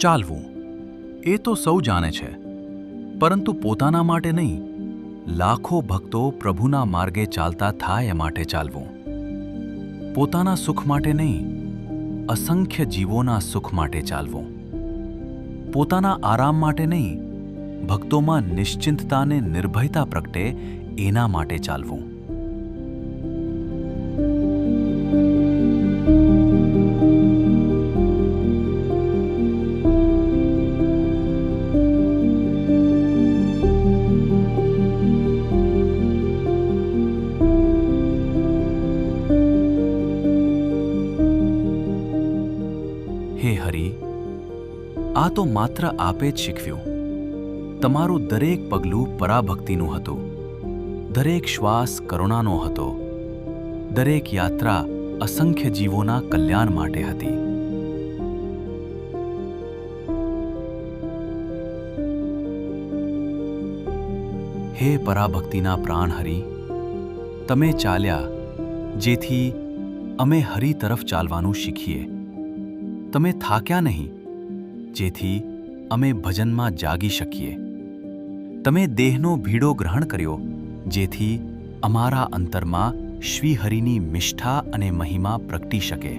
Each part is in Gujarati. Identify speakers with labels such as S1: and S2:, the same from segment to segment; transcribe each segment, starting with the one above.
S1: ચાલવું એ તો સૌ જાણે છે, પરંતુ પોતાના માટે નહીં, લાખો ભક્તો પ્રભુના માર્ગે ચાલતા થાય એ માટે ચાલવું. પોતાના સુખ માટે નહીં, અસંખ્ય જીવોના સુખ માટે ચાલવું. પોતાના આરામ માટે નહીં, ભક્તોમાં નિશ્ચિંતતા ને નિર્ભયતા પ્રગટે એના માટે ચાલવું. હે હરિ, આ તો માત્ર આપે જ શીખવ્યું. તમારું દરેક પગલું પરાભક્તિનું હતું, દરેક શ્વાસ કરુણાનો હતો, દરેક યાત્રા અસંખ્ય જીવોના કલ્યાણ માટે હતી. હે પરાભક્તિના પ્રાણ હરિ, તમે ચાલ્યા જેથી અમે હરિ તરફ ચાલવાનું શીખીએ. તમે થાક્યા નહીં જેથી અમે ભજનમાં જાગી શકીએ. તમે દેહનો ભીડો ગ્રહણ કર્યો જેથી અમારા અંતરમાં શ્રી હરિની નિષ્ઠા અને મહિમા પ્રગટી શકે.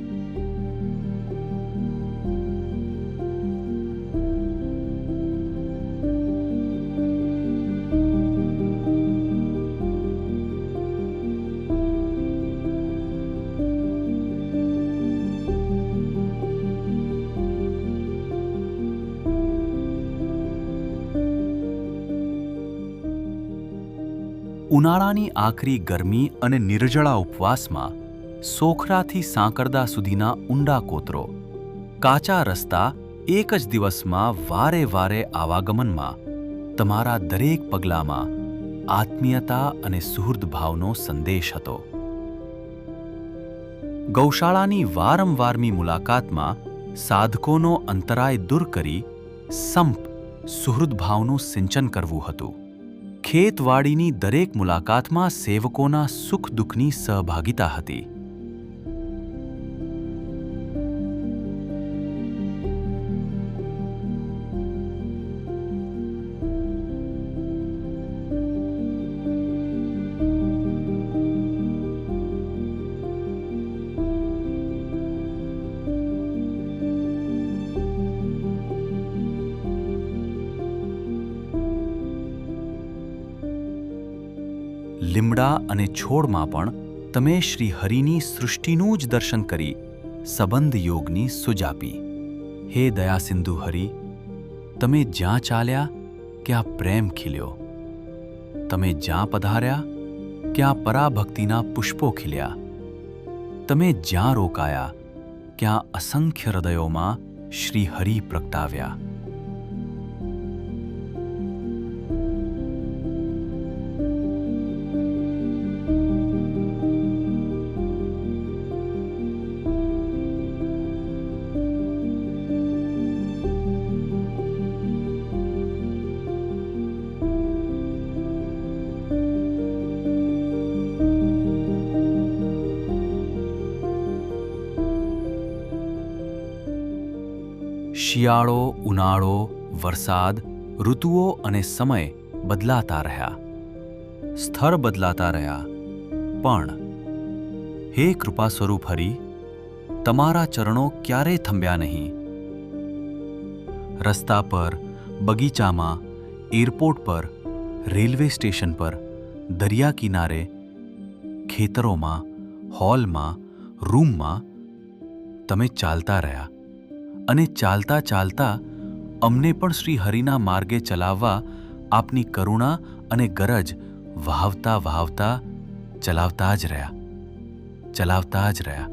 S1: ઉનાળાની આખરી ગરમી અને નિર્જળા ઉપવાસમાં સોખરાથી સાંકરદા સુધીના ઊંડા કોતરો, કાચા રસ્તા એક જ દિવસમાં વારે વારે આવાગમનમાં તમારા દરેક પગલામાં આત્મીયતા અને સુહૃદ ભાવનો સંદેશ હતો. ગૌશાળાની વારંવારની મુલાકાતમાં સાધકોનો અંતરાય દૂર કરી સંપ સુહૃદ ભાવનું સિંચન કરવું હતું. ખેતવાડીની દરેક મુલાકાતમાં સેવકોના સુખ દુઃખની સહભાગિતા હતી. લીમડા અને છોડમાં પણ તમે શ્રી હરિની સૃષ્ટિનું જ દર્શન કરી સંબંધ યોગની સૂઝ આપી. હે દયાસિંધુ હરિ, તમે જ્યાં ચાલ્યા ત્યાં પ્રેમ ખીલ્યો. તમે જ્યાં પધાર્યા ત્યાં પરાભક્તિના પુષ્પો ખીલ્યા. તમે જ્યાં રોકાયા ત્યાં અસંખ્ય હૃદયોમાં શ્રી હરિ પ્રગટાવ્યા. શિયાળો, ઉનાળો, વરસાદ, ઋતુઓ અને સમય બદલાતા રહ્યા, સ્થળ બદલાતા રહ્યા, પણ હે કૃપા સ્વરૂપ હરિ, તમારા ચરણો ક્યારેય થંભ્યા નહીં. રસ્તા પર, બગીચામાં, એરપોર્ટ પર, રેલવે સ્ટેશન પર, દરિયા કિનારે, ખેતરોમાં, હોલમાં, રૂમમાં તમે ચાલતા રહ્યા અને ચાલતા ચાલતા અમને પણ શ્રી હરિના માર્ગે ચલાવવા આપની કરુણા અને ગરજ વહાવતા વહાવતા ચલાવતા જ રહ્યા, ચલાવતા જ રહ્યા.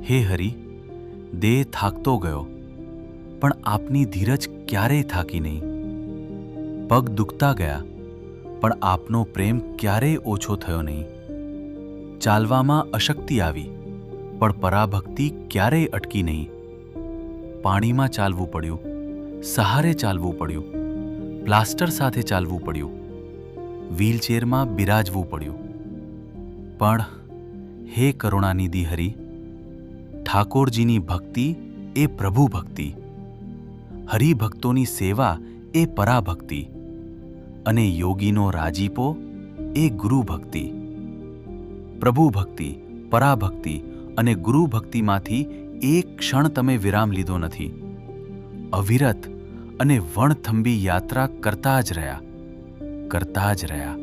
S1: હે હરિ, દેહ થાકતો ગયો, પણ આપની ધીરજ ક્યારેય થાકી નહીં. પગ દુખતા ગયા, પણ આપનો પ્રેમ ક્યારેય ઓછો થયો નહીં. ચાલવામાં અશક્તિ આવી, પણ પરાભક્તિ ક્યારેય અટકી નહીં. પાણીમાં ચાલવું પડ્યું, સહારે ચાલવું પડ્યું, પ્લાસ્ટર સાથે ચાલવું પડ્યું, વ્હીલચેરમાં બિરાજવું પડ્યું. પણ હે કરુણાનિધિ હરિ, ઠાકોરજીની ભક્તિ એ પ્રભુ ભક્તિ, હરિભક્તોની સેવા એ પરાભક્તિ અને યોગીનો રાજીપો એ ગુરુ ભક્તિ. પ્રભુ ભક્તિ, પરાભક્તિ અને ગુરુ ભક્તિમાંથી એક ક્ષણ તમે વિરામ લીધો નથી. અવિરત અને વણથંભી યાત્રા કરતા જ રહ્યા, કરતા જ રહ્યા.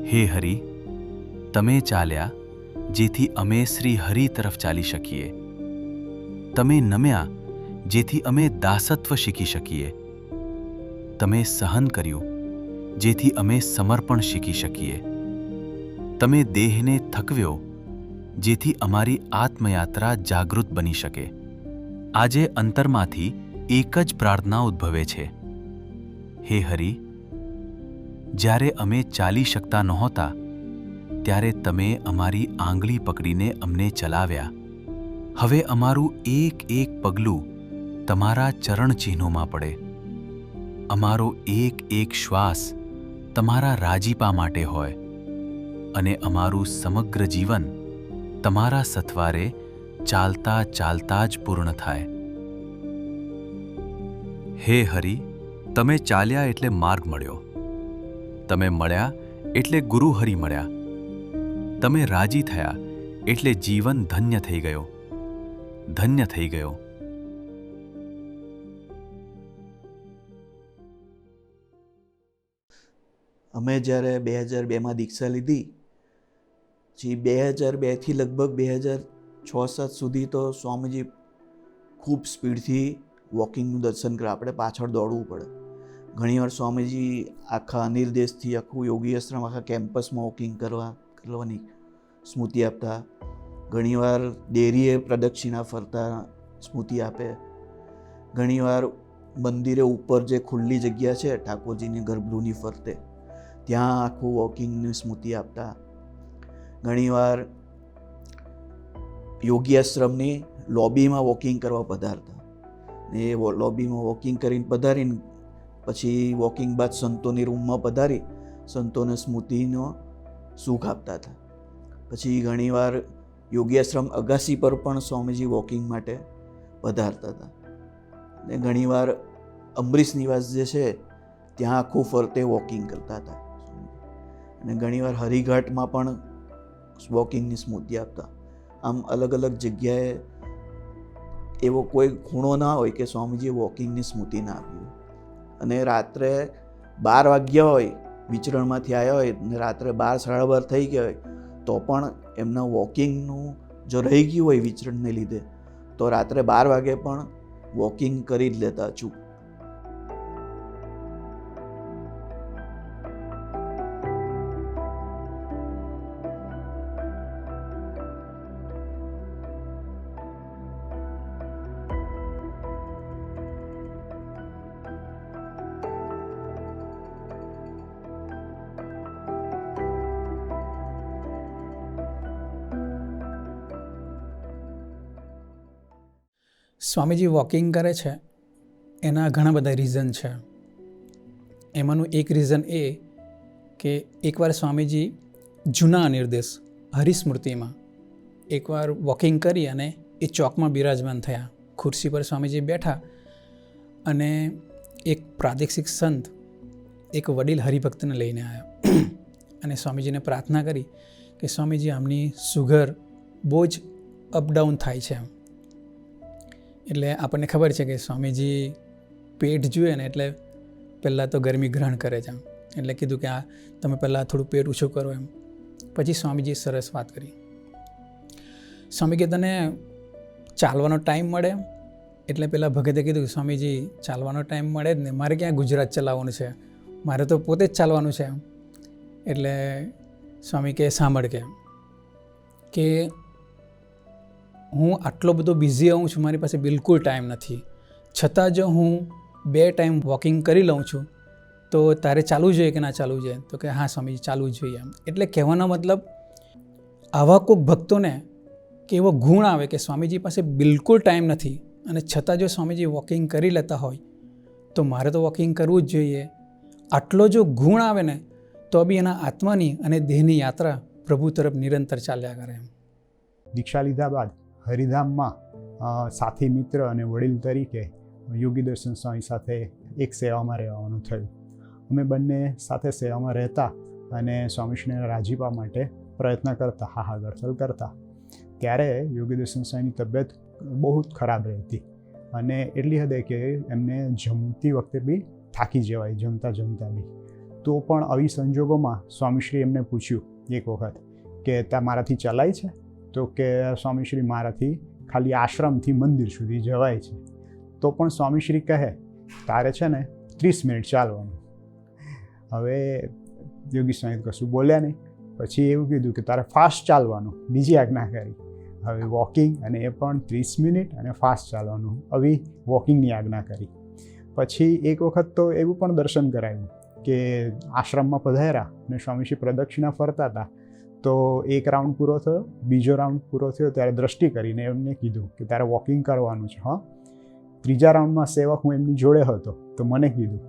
S1: હે હરિ, તમે ચાલ્યા જેથી અમે શ્રી હરિ તરફ ચાલી શકીએ. તમે નમ્યા જેથી અમે દાસત્વ શીખી શકીએ. તમે સહન કર્યું જેથી અમે સમર્પણ શીખી શકીએ. તમે દેહને થકવ્યો જેથી અમારી આત્મયાત્રા જાગૃત બની શકે. આજે અંતરમાંથી એક જ પ્રાર્થના ઉદ્ભવે છે. હે હરિ, જ્યારે અમે ચાલી શકતા નહોતા ત્યારે તમે અમારી આંગળી પકડીને અમને ચલાવ્યા. હવે અમારું એક એક પગલું તમારા ચરણચિહ્નોમાં પડે. અમારો એક એક શ્વાસ તમારા રાજીપા માટે હોય અને અમારું સમગ્ર જીવન તમારા સથવારે ચાલતા ચાલતા જ પૂર્ણ થાય. હે હરિ, તમે ચાલ્યા એટલે માર્ગ મળ્યો. તમે મળ્યા એટલે ગુરુ હરિ મળ્યા. તમે રાજી થયા એટલે જીવન ધન્ય થઈ ગયો, ધન્ય થઈ ગયો.
S2: અમે જ્યારે 2002માં દીક્ષા લીધી, પછી 2002થી લગભગ 2006-07 સુધી તો સ્વામીજી ખૂબ સ્પીડથી વોકિંગનું દર્શન કરે. આપણે પાછળ દોડવું પડે. ઘણીવાર સ્વામીજી આખા અનિર્દેશથી આખું યોગી આશ્રમ આખા કેમ્પસમાં વોકિંગ કરવાની સ્મૃતિ આપતા. ઘણીવાર ડેરીએ પ્રદક્ષિણા ફરતા સ્મૃતિ આપે. ઘણીવાર મંદિરે ઉપર જે ખુલ્લી જગ્યા છે ઠાકોરજીની ગર્ભગૃહની ફરતે, ત્યાં આખું વોકિંગની સ્મૃતિ આપતા. ઘણીવાર યોગી આશ્રમની લોબીમાં વોકિંગ કરવા પધારતા. એ લોબીમાં વોકિંગ કરીને પધારીને પછી વોકિંગ બાદ સંતોની રૂમમાં પધારી સંતોને સ્મૃતિનો સુખ આપતા હતા. પછી ઘણીવાર યોગી આશ્રમ અગાસી પર પણ સ્વામીજી વોકિંગ માટે પધારતા હતા. અને ઘણીવાર અમરીશ નિવાસ જે છે ત્યાં આખું ફરતે વોકિંગ કરતા હતા. અને ઘણીવાર હરિઘાટમાં પણ વોકિંગની સ્મૃતિ આપતા. આમ અલગ અલગ જગ્યાએ એવો કોઈ ખૂણો ના હોય કે સ્વામીજીએ વોકિંગની સ્મૃતિ ના આપી. અને રાત્રે 12 વાગ્યા હોય, વિચરણમાંથી આવ્યા હોય અને રાત્રે 12-12:30 થઈ ગયા હોય તો પણ એમના વોકિંગનું જો રહી ગયું હોય વિચરણને લીધે તો રાત્રે 12 વાગે પણ વોકિંગ કરી જ લેતા છું.
S3: સ્વામીજી વોકિંગ કરે છે એના ઘણા બધા રીઝન છે. એમાંનું એક રીઝન એ કે એકવાર સ્વામીજી જૂના અનિર્દેશ હરિસ્મૃતિમાં એકવાર વોકિંગ કરી અને એ ચોકમાં બિરાજમાન થયા. ખુરશી પર સ્વામીજી બેઠા અને એક પ્રાદેશિક સંત એક વડીલ હરિભક્તને લઈને આવ્યા અને સ્વામીજીને પ્રાર્થના કરી કે સ્વામીજી આમની સુગર બહુ જ અપડાઉન થાય છે. એટલે આપણને ખબર છે કે સ્વામીજી પેટ જુએ ને એટલે પહેલાં તો ગરમી ગ્રહણ કરે છે. એટલે કીધું કે આ તમે પહેલાં થોડું પેટ ઓછું કરો એમ. પછી સ્વામીજીએ સરસ વાત કરી. સ્વામી કે તને ચાલવાનો ટાઈમ મળે? એટલે પહેલાં ભગતે કીધું કે સ્વામીજી ચાલવાનો ટાઈમ મળે જ ને, મારે ક્યાં ગુજરાત ચલાવવાનું છે, મારે તો પોતે જ ચાલવાનું છે. એટલે સ્વામી કે સાંભળ કે હું આટલો બધો બિઝી હોઉં છું, મારી પાસે બિલકુલ ટાઈમ નથી, છતાં જો હું 2 ટાઈમ વોકિંગ કરી લઉં છું તો તારે ચાલવું જોઈએ કે ના ચાલવું જોઈએ? તો કે હા સ્વામીજી ચાલવું જોઈએ. એટલે કહેવાનો મતલબ આવા કોઈક ભક્તોને કે એવો ગુણ આવે કે સ્વામીજી પાસે બિલકુલ ટાઈમ નથી અને છતાં જો સ્વામીજી વોકિંગ કરી લેતા હોય તો મારે તો વોકિંગ કરવું જ જોઈએ. આટલો જો ગુણ આવે ને તો બી એના આત્માની અને દેહની યાત્રા પ્રભુ તરફ નિરંતર ચાલ્યા કરે.
S4: દીક્ષા લીધા બાદ હરિધામમાં સાથી મિત્ર અને વડીલ તરીકે યોગી દર્શન સ્વામી સાથે એક સેવામાં રહેવાનું થયું. અમે બંને સાથે સેવામાં રહેતા અને સ્વામીશ્રીના રાજીપા માટે પ્રયત્ન કરતા, હાહાગડથલ કરતા. ત્યારે યોગી દર્શન સ્વામીની તબિયત બહુ જ ખરાબ રહેતી અને એટલી હદે કે એમને જમતી વખતે બી થાકી જવાય, જમતા બી. તો પણ આવી સંજોગોમાં સ્વામીશ્રી એમને પૂછ્યું એક વખત કે મારાથી ચલાય છે? તો કે સ્વામીશ્રી મારાથી ખાલી આશ્રમથી મંદિર સુધી જવાય છે. તો પણ સ્વામીશ્રી કહે તારે છે ને 30 મિનિટ ચાલવાનું. હવે યોગી સ્વામી કશું બોલ્યા નહીં. પછી એવું કીધું કે તારે ફાસ્ટ ચાલવાનું, બીજી આજ્ઞા કરી. હવે વોકિંગ અને એ પણ 30 મિનિટ અને ફાસ્ટ ચાલવાનું, આવી વોકિંગની આજ્ઞા કરી. પછી એક વખત તો એવું પણ દર્શન કરાયું કે આશ્રમમાં પધાર્યા અને સ્વામીશ્રી પ્રદક્ષિણા ફરતા હતા. તો એક રાઉન્ડ પૂરો થયો, બીજો રાઉન્ડ પૂરો થયો ત્યારે દ્રષ્ટિ કરીને એમને કીધું કે તારે વોકિંગ કરવાનું છે. હા, ત્રીજા રાઉન્ડમાં સેવક હું એમની જોડે હતો તો મને કીધું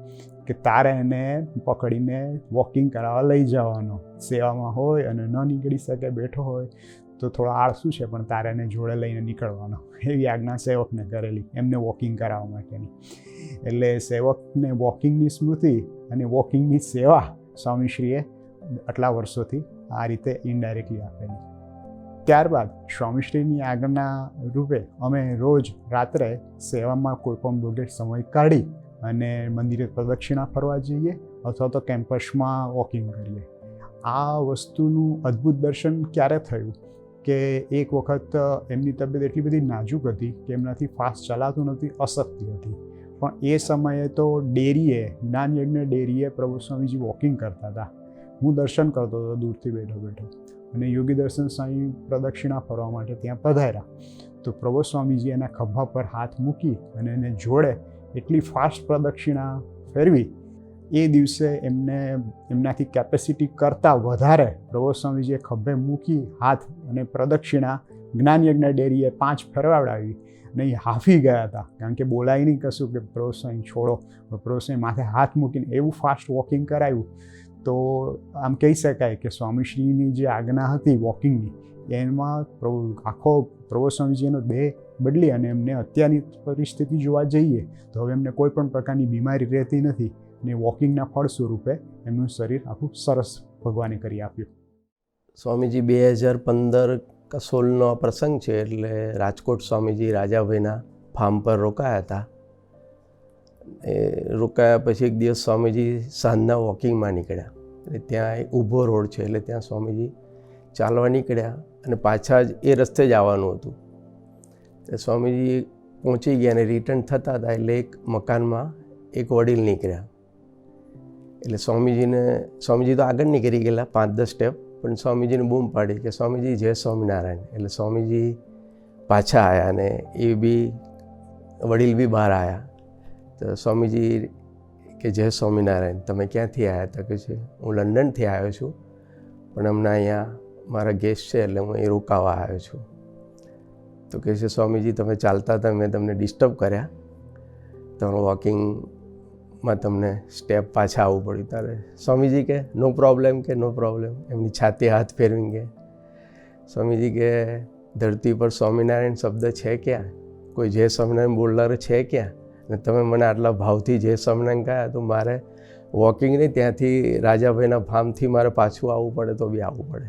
S4: કે તારે એને પકડીને વોકિંગ કરાવવા લઈ જવાનો. સેવામાં હોય અને ન નીકળી શકે, બેઠો હોય તો થોડો આળસુ છે પણ તારે એને જોડે લઈને નીકળવાનો. એવી આજ્ઞા સેવકને કરેલી એમને વોકિંગ કરાવવા માટેની. એટલે સેવકને વોકિંગની સ્મૃતિ અને વોકિંગની સેવા સ્વામીશ્રીએ આટલા વર્ષોથી આ રીતે ઇનડાયરેક્ટલી આપેલી. ત્યારબાદ સ્વામીશ્રીની આજ્ઞા રૂપે અમે રોજ રાત્રે સેવામાં કોઈ પણ વગેરે સમય કાઢી અને મંદિરે પ્રદક્ષિણા ફરવા જઈએ અથવા તો કેમ્પસમાં વોકિંગ કરીએ. આ વસ્તુનું અદ્ભુત દર્શન ક્યારે થયું કે એક વખત એમની તબિયત એટલી બધી નાજુક હતી કે એમનાથી ફાસ્ટ ચલાતું નથી, અશક્તિ હતી. પણ એ સમયે તો ડેરીએ, જ્ઞાનયજ્ઞ ડેરીએ પ્રભુ સ્વામીજી વોકિંગ કરતા હતા. હું દર્શન કરતો હતો દૂરથી બેઠો અને યોગી દર્શન સ્વામી પ્રદક્ષિણા ફરવા માટે ત્યાં પધાર્યા. તો પ્રભુ સ્વામીજી એના ખભા પર હાથ મૂકી અને એને જોડે એટલી ફાસ્ટ પ્રદક્ષિણા ફેરવી. એ દિવસે એમનાથી કેપેસિટી કરતાં વધારે પ્રભુ સ્વામીજીએ ખભે મૂકી હાથ અને પ્રદક્ષિણા જ્ઞાનયજ્ઞ ડેરીએ 5 ફેરવાવડાવી અને એ હાફી ગયા હતા. કારણ કે બોલાય નહીં કશું કે પ્રભુ સ્વામી છોડો. પ્રભુ સ્વામી માથે હાથ મૂકીને એવું ફાસ્ટ વોકિંગ કરાવ્યું. તો આમ કહી શકાય કે સ્વામીશ્રીની જે આજ્ઞા હતી વોકિંગની એમાં આખો પ્રભુ સ્વામીજીનો દેહ બદલી અને એમને અત્યારની પરિસ્થિતિ જોવા જઈએ તો હવે એમને કોઈ પણ પ્રકારની બીમારી રહેતી નથી અને વોકિંગના ફળ સ્વરૂપે એમનું શરીર આખું સરસ ભગવાને કરી આપ્યું.
S5: સ્વામીજી 2015-16નો પ્રસંગ છે. એટલે રાજકોટ સ્વામીજી રાજાભાઈના ફાર્મ પર રોકાયા હતા. એ રોકાયા પછી એક દિવસ સ્વામીજી સાંજના વોકિંગમાં નીકળ્યા. એટલે ત્યાં એક ઊભો રોડ છે એટલે ત્યાં સ્વામીજી ચાલવા નીકળ્યા અને પાછા જ એ રસ્તે જ આવવાનું હતું. એટલે સ્વામીજી પહોંચી ગયા અને રિટર્ન થતા હતા એટલે એક મકાનમાં એક વડીલ નીકળ્યા. એટલે સ્વામીજી તો આગળ નીકળી ગયેલા 5-10 સ્ટેપ, પણ સ્વામીજીને બૂમ પાડી કે સ્વામીજી જય સ્વામિનારાયણ. એટલે સ્વામીજી પાછા આવ્યા અને એ બી વડીલ બી બહાર આવ્યા. તો સ્વામીજી કે જય સ્વામિનારાયણ, તમે ક્યાંથી આવ્યા? તો કે છે હું લંડનથી આવ્યો છું પણ હમણાં અહીંયા મારા ગેસ્ટ છે એટલે હું અહીં રોકાવા આવ્યો છું. તો કહે છે સ્વામીજી તમે ચાલતા હતા, મેં તમને ડિસ્ટર્બ કર્યા, તમારું વોકિંગમાં તમને સ્ટેપ પાછા આવવું પડ્યું. ત્યારે સ્વામીજી કે નો પ્રોબ્લેમ, એમની છાતી હાથ ફેરવી કે સ્વામીજી કે ધરતી પર સ્વામિનારાયણ શબ્દ છે ક્યાં? કોઈ જય સ્વામિનારાયણ બોલનાર છે ક્યાં? અને તમે મને આટલા ભાવથી જય સ્વામિનારાયણ કહ્યા તો મારે વોકિંગ નહીં, ત્યાંથી રાજાભાઈના ફાર્મથી મારે પાછું આવવું પડે તો બી આવવું પડે.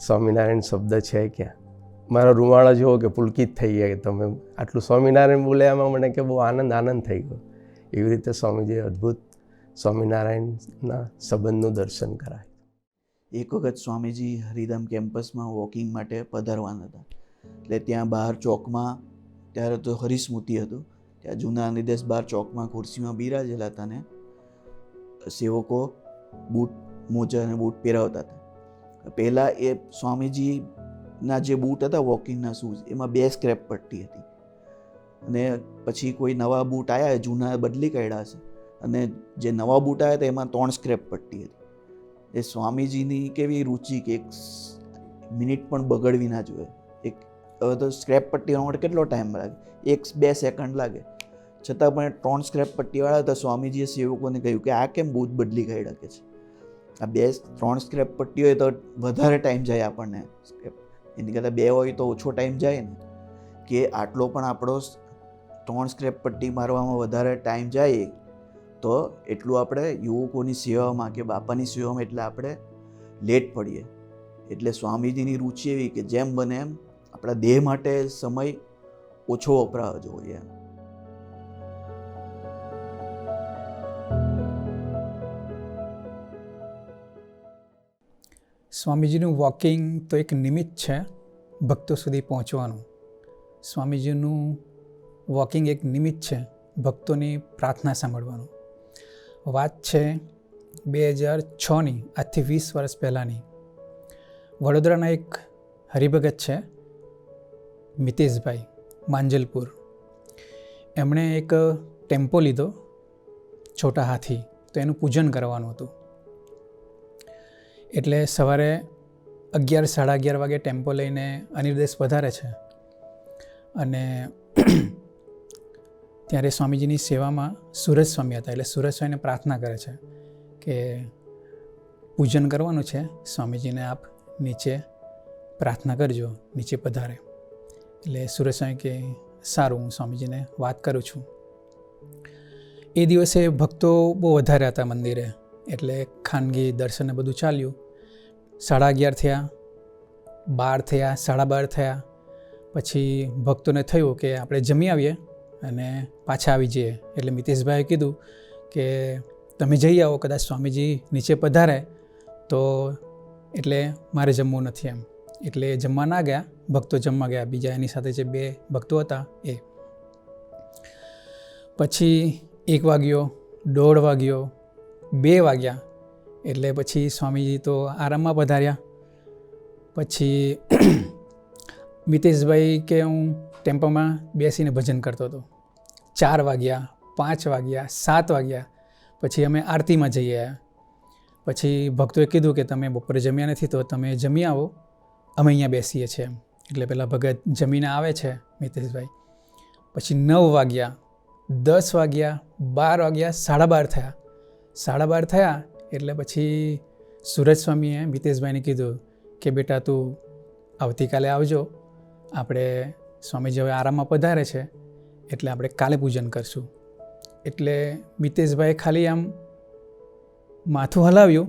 S5: સ્વામિનારાયણ શબ્દ છે ક્યાં? મારા રૂવાણા જુઓ કે પુલકિત થઈ ગયા કે તમે આટલું સ્વામિનારાયણ બોલ્યામાં મને કે બહુ આનંદ થઈ ગયો. એવી રીતે સ્વામીજીએ અદ્ભુત સ્વામિનારાયણના સંબંધનું દર્શન કરાય.
S2: એક વખત સ્વામીજી હરિધામ કેમ્પસમાં વોકિંગ માટે પધારવાના હતા. એટલે ત્યાં બહાર ચોકમાં, ત્યારે તો હરિસ્મૃતિ હતું, ત્યાં જૂના નિદેશ બહાર ચોકમાં ખુરશીમાં બિરાજેલા હતા ને સેવકો બૂટ, મોજા અને બૂટ પહેરાવતા હતા. પહેલાં એ સ્વામીજીના જે બૂટ હતા વોકિંગના શૂઝ એમાં 2 સ્ક્રેપ પટ્ટી હતી અને પછી કોઈ નવા બૂટ આવ્યા, જૂના બદલી કાઢ્યા છે અને જે નવા બૂટ આવ્યા હતા એમાં 3 સ્ક્રેપ પટ્ટી હતી. એ સ્વામીજીની કેવી રુચિ કે 1 મિનિટ પણ બગડવી ના જોઈએ. હવે તો સ્ક્રેપ પટ્ટી માટે કેટલો ટાઈમ લાગે? 1-2 સેકન્ડ લાગે. છતાં પણ 3 સ્ક્રેપ પટ્ટીવાળા હતા. સ્વામીજીએ સેવકોને કહ્યું કે આ કેમ બહુ જ બદલી કાઢી રાખે છે, આ 3 સ્ક્રેપ પટ્ટી હોય તો વધારે ટાઈમ જાય આપણને, એની કરતાં 2 હોય તો ઓછો ટાઈમ જાય ને, કે આટલો પણ આપણો 3 સ્ક્રેપ પટ્ટી મારવામાં વધારે ટાઈમ જાય તો એટલું આપણે યુવકોની સેવામાં કે બાપાની સેવામાં એટલે આપણે લેટ પડીએ. એટલે સ્વામીજીની રુચિ એવી કે જેમ બને એમ આપણા દેહ માટે સમય ઓછો વપરાવો જોઈએ.
S3: સ્વામીજીનું વોકિંગ તો એક નિમિત્ત છે ભક્તો સુધી પહોંચવાનું. સ્વામીજીનું વોકિંગ એક નિમિત્ત છે ભક્તોની પ્રાર્થના સાંભળવાનું. વાત છે 2006ની, આજથી 20 વર્ષ પહેલાંની. વડોદરાના એક હરિભગત છે મિતેશભાઈ માંજલપુર. એમણે એક ટેમ્પો લીધો છોટા હાથી, તો એનું પૂજન કરવાનું હતું. એટલે સવારે 11, સાડા 11 વાગે ટેમ્પો લઈને અનિર્દેશ પધારે છે અને ત્યારે સ્વામીજીની સેવામાં સુરજ સ્વામી હતા. એટલે સુરજ સ્વામીને પ્રાર્થના કરે છે કે પૂજન કરવાનું છે, સ્વામીજીને આપ નીચે પ્રાર્થના કરજો, નીચે પધારે. એટલે સુરજ સ્વામી કે સારું, હું સ્વામીજીને વાત કરું છું. એ દિવસે ભક્તો બહુ વધારે હતા મંદિરે, એટલે ખાનગી દર્શનને બધું ચાલ્યું. 11:30 થયા, 12 થયા, 12:30 થયા. પછી ભક્તોને થયું કે આપણે જમી આવીએ અને પાછા આવી જઈએ. એટલે મિતેશભાઈએ કીધું કે તમે જઈ આવો, કદાચ સ્વામીજી નીચે પધારે તો, એટલે મારે જમવું નથી એમ. એટલે જમવા ના ગયા, ભક્તો જમવા ગયા, બીજા એની સાથે જે 2 ભક્તો હતા એ. પછી 1 વાગ્યો, 1:30 વાગ્યો, 2 વાગ્યા. એટલે પછી સ્વામીજી તો આરામમાં પધાર્યા. પછી મિતેશભાઈ કે હું ટેમ્પોમાં બેસીને ભજન કરતો હતો. 4 વાગ્યા, 5 વાગ્યા, 7 વાગ્યા. પછી અમે આરતીમાં જઈ આવ્યા. પછી ભક્તોએ કીધું કે તમે બપોરે જમ્યા નથી તો તમે જમી આવો, અમે અહીંયા બેસીએ છીએ એમ. એટલે પેલા ભગત જમીને આવે છે મિતેશભાઈ. પછી 9 વાગ્યા, 10 વાગ્યા, 12 વાગ્યા, 12:30 થયા. 12:30 થયા એટલે પછી સુરજ સ્વામીએ મિતેશભાઈને કીધું કે બેટા તું આવતીકાલે આવજો, આપણે સ્વામીજી હવે આરામમાં પધારે છે એટલે આપણે કાલે પૂજન કરશું. એટલે મિતેશભાઈએ ખાલી આમ માથું હલાવ્યું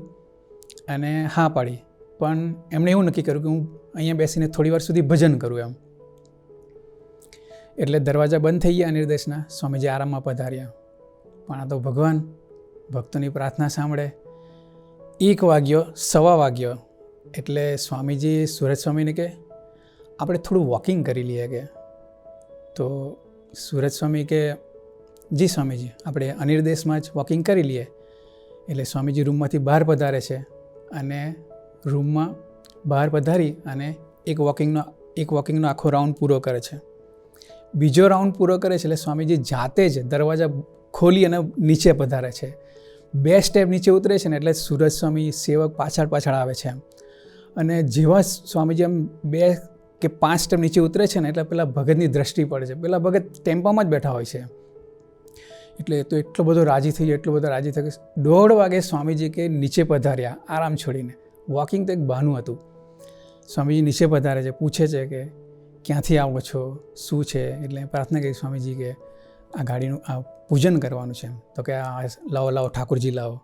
S3: અને હા પાડી, પણ એમણે એવું નક્કી કર્યું કે હું અહીંયા બેસીને થોડી વાર સુધી ભજન કરું એમ. એટલે દરવાજા બંધ થઈ ગયા નિર્દેશના, સ્વામીજી આરામમાં પધાર્યા. પણ આ તો ભગવાન ભક્તોની પ્રાર્થના સાંભળે. 1 વાગ્યો, 1:15 વાગ્યો એટલે સ્વામીજી સુરજ સ્વામીને કે આપણે થોડું વોકિંગ કરી લઈએ કે. તો સુરજ સ્વામી કે જી સ્વામીજી, આપણે અનિર્દેશમાં જ વોકિંગ કરી લઈએ. એટલે સ્વામીજી રૂમમાંથી બહાર પધારે છે અને રૂમમાં બહાર પધારી અને એક વોકિંગનો આખો રાઉન્ડ પૂરો કરે છે. બીજો રાઉન્ડ પૂરો કરે છે એટલે સ્વામીજી જાતે જ દરવાજા ખોલી અને નીચે પધારે છે. 2 સ્ટેપ નીચે ઉતરે છે ને એટલે સુરજ સ્વામી સેવક પાછળ આવે છે એમ. અને જેવા સ્વામીજી એમ 2 કે 5 સ્ટેપ નીચે ઉતરે છે ને એટલે પેલા ભગતની દ્રષ્ટિ પડે છે. પેલા ભગત ટેમ્પામાં જ બેઠા હોય છે. એટલે તો એટલો બધો રાજી થઈ ગયો, એટલો બધો રાજી થઈ ગયો. 1:30 વાગે સ્વામીજી કે નીચે પધાર્યા આરામ છોડીને. વોકિંગ તો એક બહાનું હતું. સ્વામીજી નીચે પધારે છે, પૂછે છે કે ક્યાંથી આવો છો, શું છે? એટલે પ્રાર્થના કરી સ્વામીજી કે આ ગાડીનું આ પૂજન કરવાનું છે. તો કે આ લાવો ઠાકોરજી લાવો.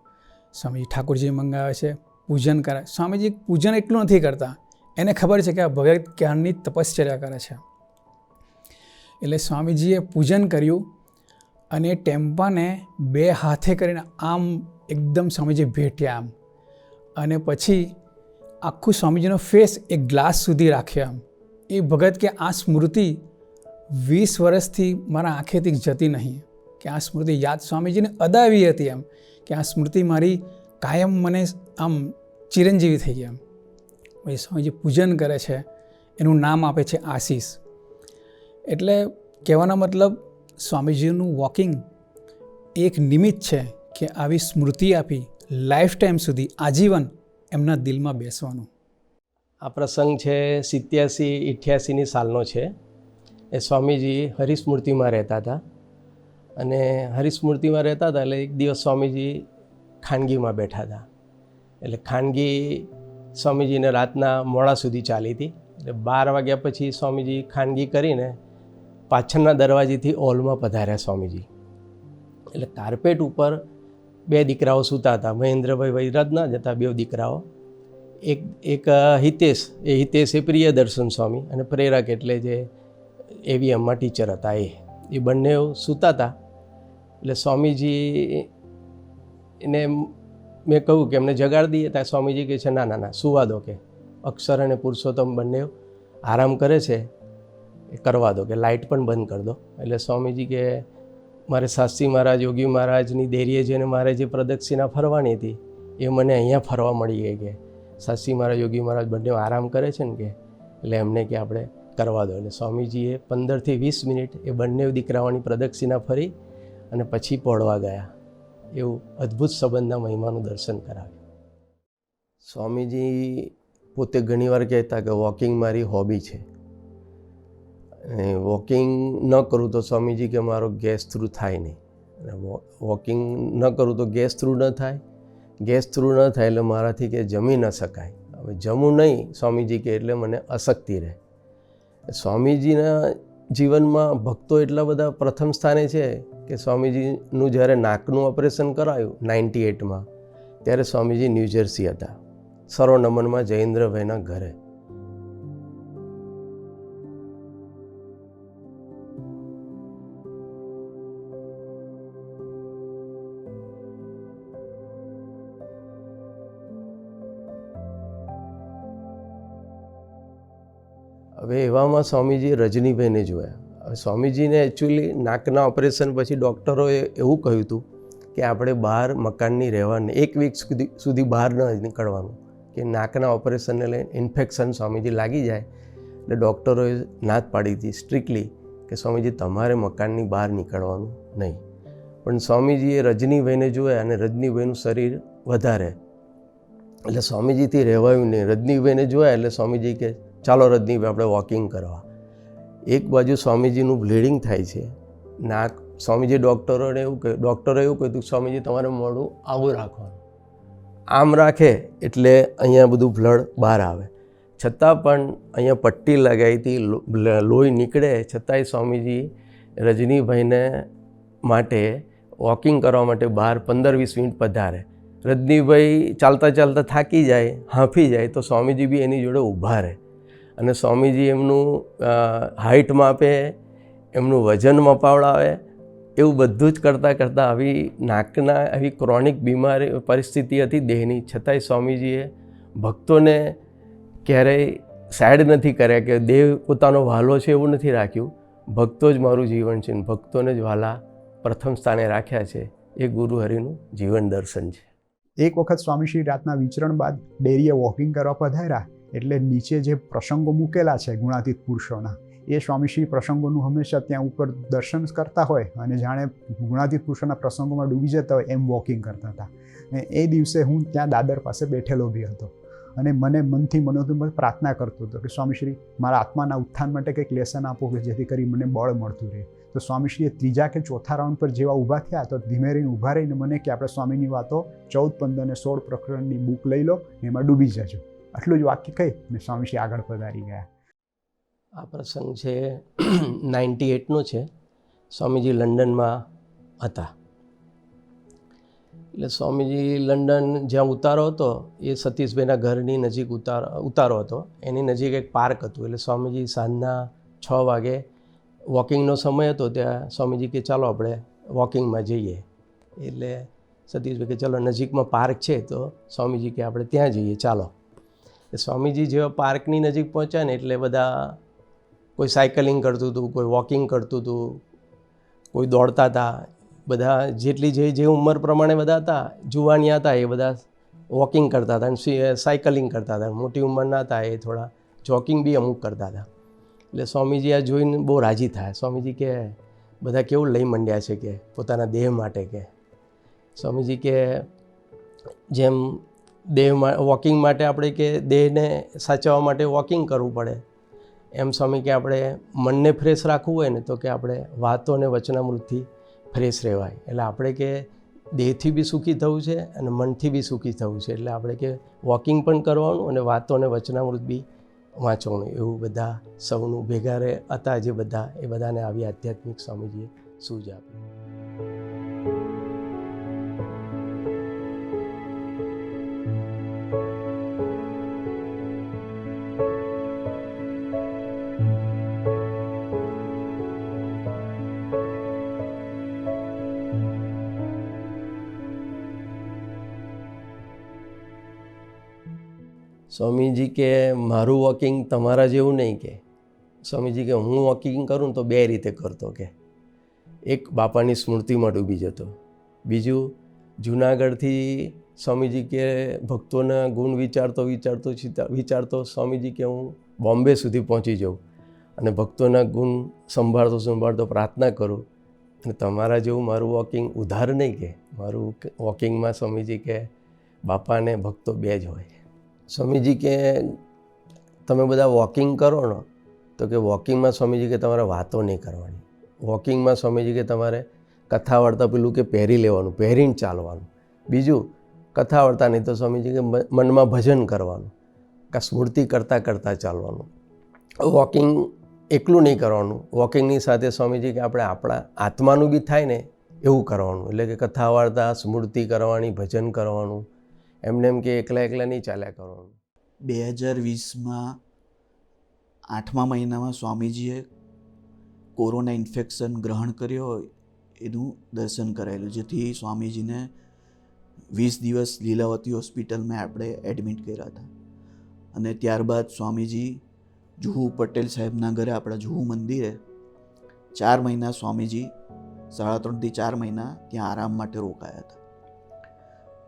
S3: સ્વામીજી ઠાકોરજી મંગાવે છે, પૂજન કરે. સ્વામીજી પૂજન એટલું નથી કરતા, એને ખબર છે કે આ ભગત ક્યારની તપશ્ચર્યા કરે છે. એટલે સ્વામીજીએ પૂજન કર્યું અને ટેમ્પાને 2 હાથે કરીને આમ એકદમ સ્વામીજી ભેટ્યા આમ. અને પછી આખું સ્વામીજીનો ફેસ એક ગ્લાસ સુધી રાખ્યો આમ. એ ભગત કે આ સ્મૃતિ 20 વર્ષથી મારા આંખેથી જતી નહીં, કે આ સ્મૃતિ યાદ સ્વામીજીને અદાવી હતી એમ, કે આ સ્મૃતિ મારી કાયમ મને આમ ચિરંજીવી થઈ ગઈ એમ. પછી સ્વામીજી પૂજન કરે છે, એનું નામ આપે છે આશીષ. એટલે કહેવાનો મતલબ સ્વામીજીનું વોકિંગ એક નિમિત્ત છે કે આવી સ્મૃતિ આપી લાઈફ ટાઈમ સુધી આજીવન એમના દિલમાં બેસવાનું.
S5: આ પ્રસંગ છે 87-88ની સાલનો છે. એ સ્વામીજી હરિસ્મૃતિમાં રહેતા હતા અને હરિસ્મૃતિમાં રહેતા હતા. એટલે એક દિવસ સ્વામીજી ખાનગીમાં બેઠા હતા. એટલે ખાનગી સ્વામીજીને રાતના મોડા સુધી ચાલી હતી. એટલે 12 વાગ્યા પછી સ્વામીજી ખાનગી કરીને પાછળના દરવાજેથી હોલમાં પધાર્યા સ્વામીજી. એટલે કાર્પેટ ઉપર 2 દીકરાઓ સૂતા હતા. મહેન્દ્રભાઈ વૈરાજના જ હતા 2 દીકરાઓ. એક હિતેશ, એ હિતેશ એ પ્રિયદર્શન સ્વામી, અને પ્રેરક એટલે જે AVMમાં ટીચર હતા એ બંને સૂતા હતા. એટલે સ્વામીજી એને મેં કહ્યું કે એમને જગાડી દઈએ. ત્યાં સ્વામીજી કહે છે ના ના ના, સુવા દો, કે અક્ષર અને પુરુષોત્તમ બંને આરામ કરે છે, એ કરવા દો, કે લાઇટ પણ બંધ કરી દો. એટલે સ્વામીજી કે મારે શાસ્ત્રી મહારાજ, યોગી મહારાજની દેરીએ જઈને મારે જે પ્રદક્ષિણા ફરવાની હતી એ મને અહીંયા ફરવા મળી ગઈ. કે શાસ્ત્રી મહારાજ, યોગી મહારાજ બંને આરામ કરે છે ને, કે એટલે એમને કે આપણે કરવા દો. એટલે સ્વામીજીએ 15 થી 20 મિનિટ એ બંને દીકરાઓની પ્રદક્ષિણા ફરી અને પછી પડવા ગયા. એવું અદ્ભુત સંબંધના મહિમાનું દર્શન કરાવ્યું. સ્વામીજી પોતે ઘણીવાર કહેતા કે વોકિંગ મારી હોબી છે. વોકિંગ ન કરું તો સ્વામીજી કે મારો ગેસ થ્રુ થાય નહીં. અને વોકિંગ ન કરું તો ગેસ થ્રુ ન થાય, ગેસ થ્રુ ન થાય એટલે મારાથી કે જમી ન શકાય. હવે જમું નહીં સ્વામીજી કે એટલે મને અશક્તિ રહે. સ્વામીજીના જીવનમાં ભક્તો એટલા બધા પ્રથમ સ્થાને છે કે સ્વામીજીનું જ્યારે નાકનું ઓપરેશન કરાયું 98માં, ત્યારે સ્વામીજી ન્યૂજર્સી હતા, સરોનમનમાં જયેન્દ્રભાઈના ઘરે. હવે એવામાં સ્વામીજી રજનીભાઈને જોયા. હવે સ્વામીજીને એકચ્યુઅલી નાકના ઓપરેશન પછી ડૉક્ટરોએ એવું કહ્યું હતું કે આપણે બહાર મકાનની રહેવાની 1 વીક સુધી બહાર ન નીકળવાનું, કે નાકના ઓપરેશનને લઈને ઇન્ફેક્શન સ્વામીજી લાગી જાય. એટલે ડૉક્ટરોએ નાદ પાડી હતી સ્ટ્રિક્ટલી કે સ્વામીજી તમારે મકાનની બહાર નીકળવાનું નહીં. પણ સ્વામીજીએ રજનીભાઈને જોયા અને રજનીભાઈનું શરીર વધારે, એટલે સ્વામીજીથી રહેવાયું નહીં. રજનીભાઈને જોયા એટલે સ્વામીજી કે ચાલો રજનીભાઈ આપણે વોકિંગ કરવા. એક બાજુ સ્વામીજીનું બ્લીડિંગ થાય છે, નાક. સ્વામીજી ડૉક્ટરોએ એવું કહ્યું કે સ્વામીજી તમારે મોઢું આવું રાખવાનું, આમ રાખે એટલે અહીંયા બધું બ્લડ બહાર આવે. છતાં પણ અહીંયા પટ્ટી લગાવી હતી, લોહી નીકળે, છતાંય સ્વામીજી રજનીભાઈને માટે વોકિંગ કરવા માટે બહાર 15-20 મિનિટ પધારે. રજનીભાઈ ચાલતા ચાલતા થાકી જાય, હાંફી જાય, તો સ્વામીજી બી એની જોડે ઊભા રહે અને સ્વામીજી એમનું હાઇટ માપે, એમનું વજન મપાવડાવે. એવું બધું જ કરતાં કરતાં આવી નાકના આવી ક્રોનિક બીમારી પરિસ્થિતિ હતી દેહની, છતાંય સ્વામીજીએ ભક્તોને ક્યારેય સાઈડ નથી કર્યા, કે દેહ પોતાનો વહાલો છે એવું નથી રાખ્યું. ભક્તો જ મારું જીવન છે, ભક્તોને જ વહાલા પ્રથમ સ્થાને રાખ્યા છે. એ ગુરુ હરિનું જીવન દર્શન છે.
S4: એક વખત સ્વામીશ્રી રાતના વિચરણ બાદ ડેરીએ વોકિંગ કરવા પધાર્યા. એટલે નીચે જે પ્રસંગો મૂકેલા છે ગુણાતીત પુરુષોના, એ સ્વામીશ્રી પ્રસંગોનું હંમેશા ત્યાં ઉપર દર્શન કરતા હોય અને જાણે ગુણાતીત પુરુષોના પ્રસંગોમાં ડૂબી જતા હોય એમ વોકિંગ કરતા હતા. અને એ દિવસે હું ત્યાં દાદર પાસે બેઠેલો બી હતો અને મને મનથી મનોથી પ્રાર્થના કરતો હતો કે સ્વામીશ્રી મારા આત્માના ઉત્થાન માટે કંઈક લેસન આપો કે જેથી કરી મને બળ મળતું રહે. તો સ્વામીશ્રીએ 3જા કે 4થા રાઉન્ડ પર જેવા ઊભા થયા તો ધીમે રહીને ઊભા રહીને મને કે આપણે સ્વામીની વાતો 14, 15 અને 16 પ્રકરણની બુક લઈ લો, એમાં ડૂબી જજો. આટલું જ વાક્ય કહી અને સ્વામીશ્રી આગળ પધારી ગયા.
S5: આ પ્રસંગ છે 98નો છે. સ્વામીજી લંડનમાં હતા. એટલે સ્વામીજી લંડન જ્યાં ઉતારો હતો એ સતીશભાઈના ઘરની નજીક ઉતારો હતો. એની નજીક એક પાર્ક હતું. એટલે સ્વામીજી સાંજના 6 વાગે વોકિંગનો સમય હતો, ત્યાં સ્વામીજી કે ચાલો આપણે વોકિંગમાં જઈએ. એટલે સતીશભાઈ કે ચાલો નજીકમાં પાર્ક છે, તો સ્વામીજી કે આપણે ત્યાં જઈએ ચાલો. સ્વામીજી જેવા પાર્કની નજીક પહોંચ્યા ને એટલે બધા કોઈ સાયકલિંગ કરતું હતું, કોઈ વોકિંગ કરતું હતું, કોઈ દોડતા હતા. બધા જેટલી જે ઉંમર પ્રમાણે બધા હતા, જુવાનિયા હતા એ બધા વોકિંગ કરતા હતા અને સાયકલિંગ કરતા હતા. મોટી ઉંમરના હતા એ થોડા જોકિંગ બી અમુક કરતા હતા. એટલે સ્વામીજી આ જોઈને બહુ રાજી થયા. સ્વામીજી કે બધા કેવું લઈ મંડ્યા છે કે પોતાના દેહ માટે. કે સ્વામીજી કે જેમ વોકિંગ માટે આપણે કે દેહને સાચવવા માટે વોકિંગ કરવું પડે, એમ સ્વામી કે આપણે મનને ફ્રેશ રાખવું હોય ને તો કે આપણે વાતો અને વચનામૃતથી ફ્રેશ રહેવાય. એટલે આપણે કે દેહથી બી સુખી થવું છે અને મનથી બી સુખી થવું છે. એટલે આપણે કે વોકિંગ પણ કરવાનું અને વાતો અને વચનામૃત બી વાંચવાનું. એવું બધા સૌનું ભેગા હતા જે બધા, એ બધાને આવી આધ્યાત્મિક સ્વામીજીએ સૂઝ આપી. સ્વામીજી કે મારું વોકિંગ તમારા જેવું નહીં. કે સ્વામીજી કે હું વોકિંગ કરું ને તો બે રીતે કરતો. કે એક બાપાની સ્મૃતિમાં ડૂબી જતો, બીજું જુનાગઢથી સ્વામીજી કે ભક્તોના ગુણ વિચારતો સ્વામીજી કે હું બોમ્બે સુધી પહોંચી જાઉં અને ભક્તોના ગુણ સંભાળતો પ્રાર્થના કરું. અને તમારા જેવું મારું વોકિંગ ઉધાર નહીં. કે મારું વોકિંગમાં સ્વામીજી કે બાપા અને ભક્તો બે જ હોય. સ્વામીજી કે તમે બધા વોકિંગ કરો ને તો કે વોકિંગમાં સ્વામીજી કે તમારે વાતો નહીં કરવાની. વોકિંગમાં સ્વામીજી કે તમારે કથા વાર્તા પેલું કે પહેરી લેવાનું, પહેરીને ચાલવાનું. બીજું કથા વાર્તા નહીં તો સ્વામીજી કે મનમાં ભજન કરવાનું, કાં સ્મૃતિ કરતાં ચાલવાનું. વોકિંગ એકલું નહીં કરવાનું. વોકિંગની સાથે સ્વામીજી કે આપણે આપણા આત્માનું બી થાય ને એવું કરવાનું. એટલે કે કથા વાર્તા, સ્મૃતિ કરવાની, ભજન કરવાનું. એમને એમ કે એકલા નહીં ચાલ્યા કરવાનું.
S2: 2020માં 8મા મહિનામાં સ્વામીજીએ કોરોના ઇન્ફેક્શન ગ્રહણ કર્યો હોય એનું દર્શન કરાયેલું, જેથી સ્વામીજીને 20 દિવસ લીલાવતી હોસ્પિટલમાં આપણે એડમિટ કર્યા હતા. અને ત્યારબાદ સ્વામીજી જુહુ પટેલ સાહેબના ઘરે, આપણા જુહુ મંદિરે 4 મહિના સ્વામીજી 3.5 થી 4 મહિના ત્યાં આરામ માટે રોકાયા હતા.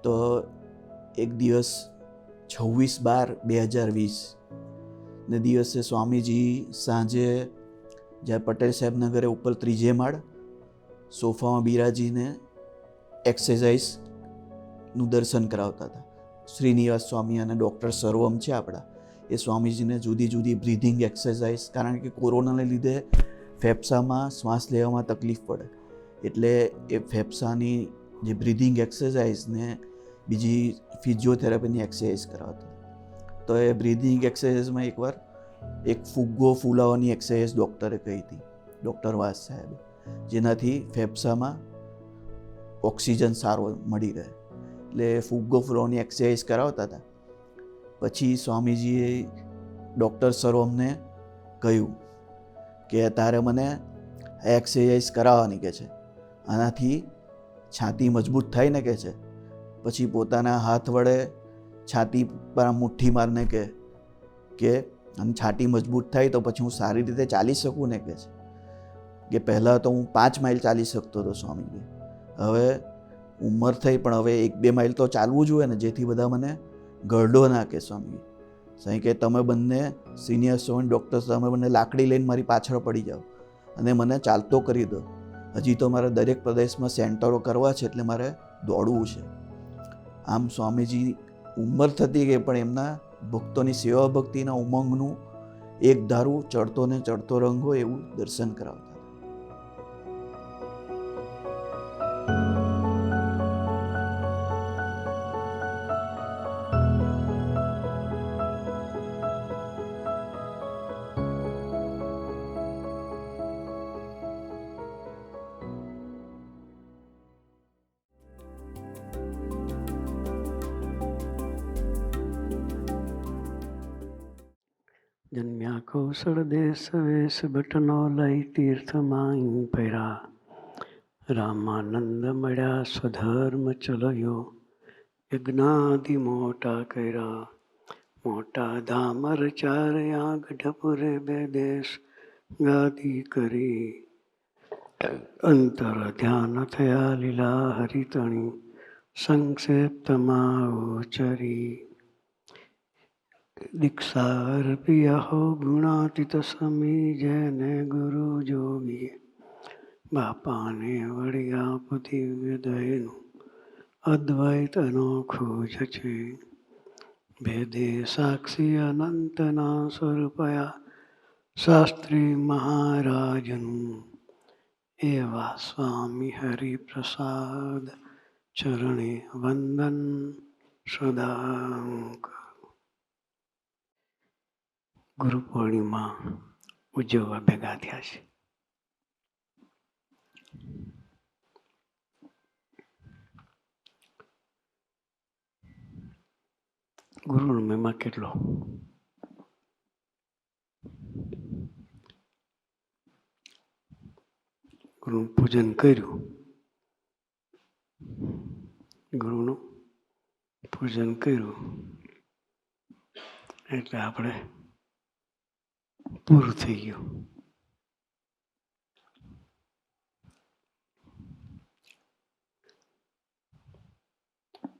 S2: તો એક દિવસ 26/12/2020 ને દિવસે સ્વામીજી સાંજે જ્યાં પટેલ સાહેબના ઘરે ઉપર 3જે માળ સોફામાં બિરાજીને એક્સરસાઇઝનું દર્શન કરાવતા હતા. શ્રીનિવાસ સ્વામી અને ડૉક્ટર સર્વમ છે આપણા, એ સ્વામીજીને જુદી જુદી બ્રીધિંગ એક્સરસાઇઝ, કારણ કે કોરોનાને લીધે ફેફસામાં શ્વાસ લેવામાં તકલીફ પડે, એટલે એ ફેફસાની જે બ્રીધિંગ એક્સરસાઇઝને બીજી ફિઝિયોથેરાપીની એક્સરસાઇઝ કરાવતા. તો એ બ્રીધિંગ એક્સરસાઇઝમાં એકવાર એક ફુગ્ગો ફૂલાવાની એક્સરસાઇઝ ડૉક્ટરે કહી હતી, ડૉક્ટર વાસ સાહેબે, જેનાથી ફેફસામાં ઓક્સિજન સારો મળી રહે. એટલે ફુગ્ગો ફૂલાવાની એક્સરસાઇઝ કરાવતા હતા. પછી સ્વામીજીએ ડૉક્ટર સર્વમને કહ્યું કે તારે મને એક્સરસાઇઝ કરાવવાની કે છે, આનાથી છાતી મજબૂત થાય ને કે છે. પછી પોતાના હાથ વડે છાતી પર મુઠ્ઠી મારને કે અને છાતી મજબૂત થાય તો પછી હું સારી રીતે ચાલી શકું ને કે છે. કે પહેલાં તો હું 5 માઇલ ચાલી શકતો હતો સ્વામી, હવે ઉંમર થઈ પણ હવે 1-2 માઇલ તો ચાલવું જોઈએ ને, જેથી બધા મને ગરડો ના કે સ્વામી. સાંઈ કે તમે બંને સિનિયર સ્ટુડન્ટ ડૉક્ટર્સ, તમે બંને લાકડી લઈને મારી પાછળ પડી જાઓ અને મને ચાલતો કરી દો. હજી તો મારે દરેક પ્રદેશમાં સેન્ટરો કરવા છે, એટલે મારે દોડવું છે. આમ સ્વામીજી ઉંમર થતી ગઈ પણ એમના ભક્તોની સેવા ભક્તિના ઉમંગનું એક ધારું ચડતો ને ચડતો રંગ હોય એવું દર્શન કરાવતા.
S6: જન્મ્યા કૌશળ દેશ વેશ બટનો લઈ તીર્થમાં પહેરા, રામાનંદ મળ્યા સ્વધર્મ ચલયો, યજ્ઞાદિ મોટા કર્યા, મોટા ધામ રચાર્યા, ગઢપુરે 2 દેશ ગાદી કરી, અંતર ધ્યાન થયા લીલા હરિતણી, સંક્ષેપ્તમાં ઉચરી. દીક્ષા અર્પિયા હો ગુણાતીત સમી, જેને ગુરુ જોગી, બાપાને વળ્યા દિવ્ય દયનું, અદ્વૈત અનોખું જ છે. ભેદે સાક્ષી અનંતના સ્વરૂપયા, શાસ્ત્રી મહારાજનું, એવા સ્વામી હરિપ્રસાદ ચરણે વંદન સદા ગુરુ પૂર્ણિમા ઉજવવા ભેગા થયા છે. ગુરુનો મહિમા કેટલો? ગુરુનું પૂજન કર્યું, ગુરુનું પૂજન કર્યું એટલે આપણે પૂરું થઈ ગયું.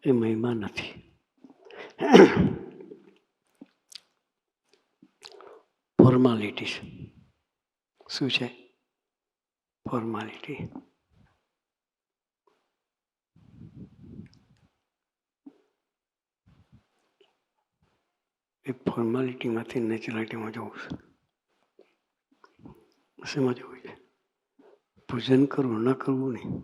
S6: એ મહિમા નથી. ફોર્માલિટી છે. શું છે? ફોર્માલિટી. એ ફોર્માલિટીમાંથી નેચરલિટીમાં જવું છે. શેમાં જવું છે? પૂજન કરવું ન કરવું નહીં,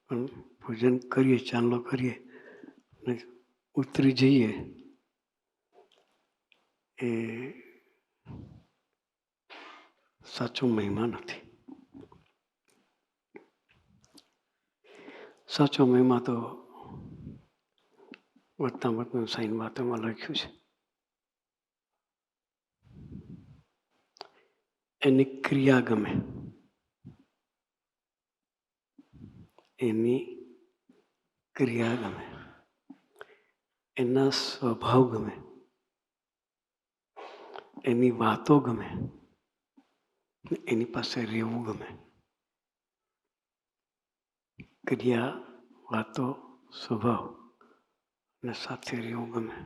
S6: પણ પૂજન કરીએ, ચાંદલો કરીએ ને ઉતરી જઈએ એ સાચો મહિમા નથી. સાચો મહિમા તો વર્તમાન સાઈન વાતોમાં લખ્યું છે. એની ક્રિયા ગમે, એની ક્રિયા ગમે, એના સ્વભાવ ગમે, એની વાતો ગમે, એની પાસે રહેવું ગમે. ક્રિયા, વાતો, સ્વભાવ અને સાથે રહેવું ગમે.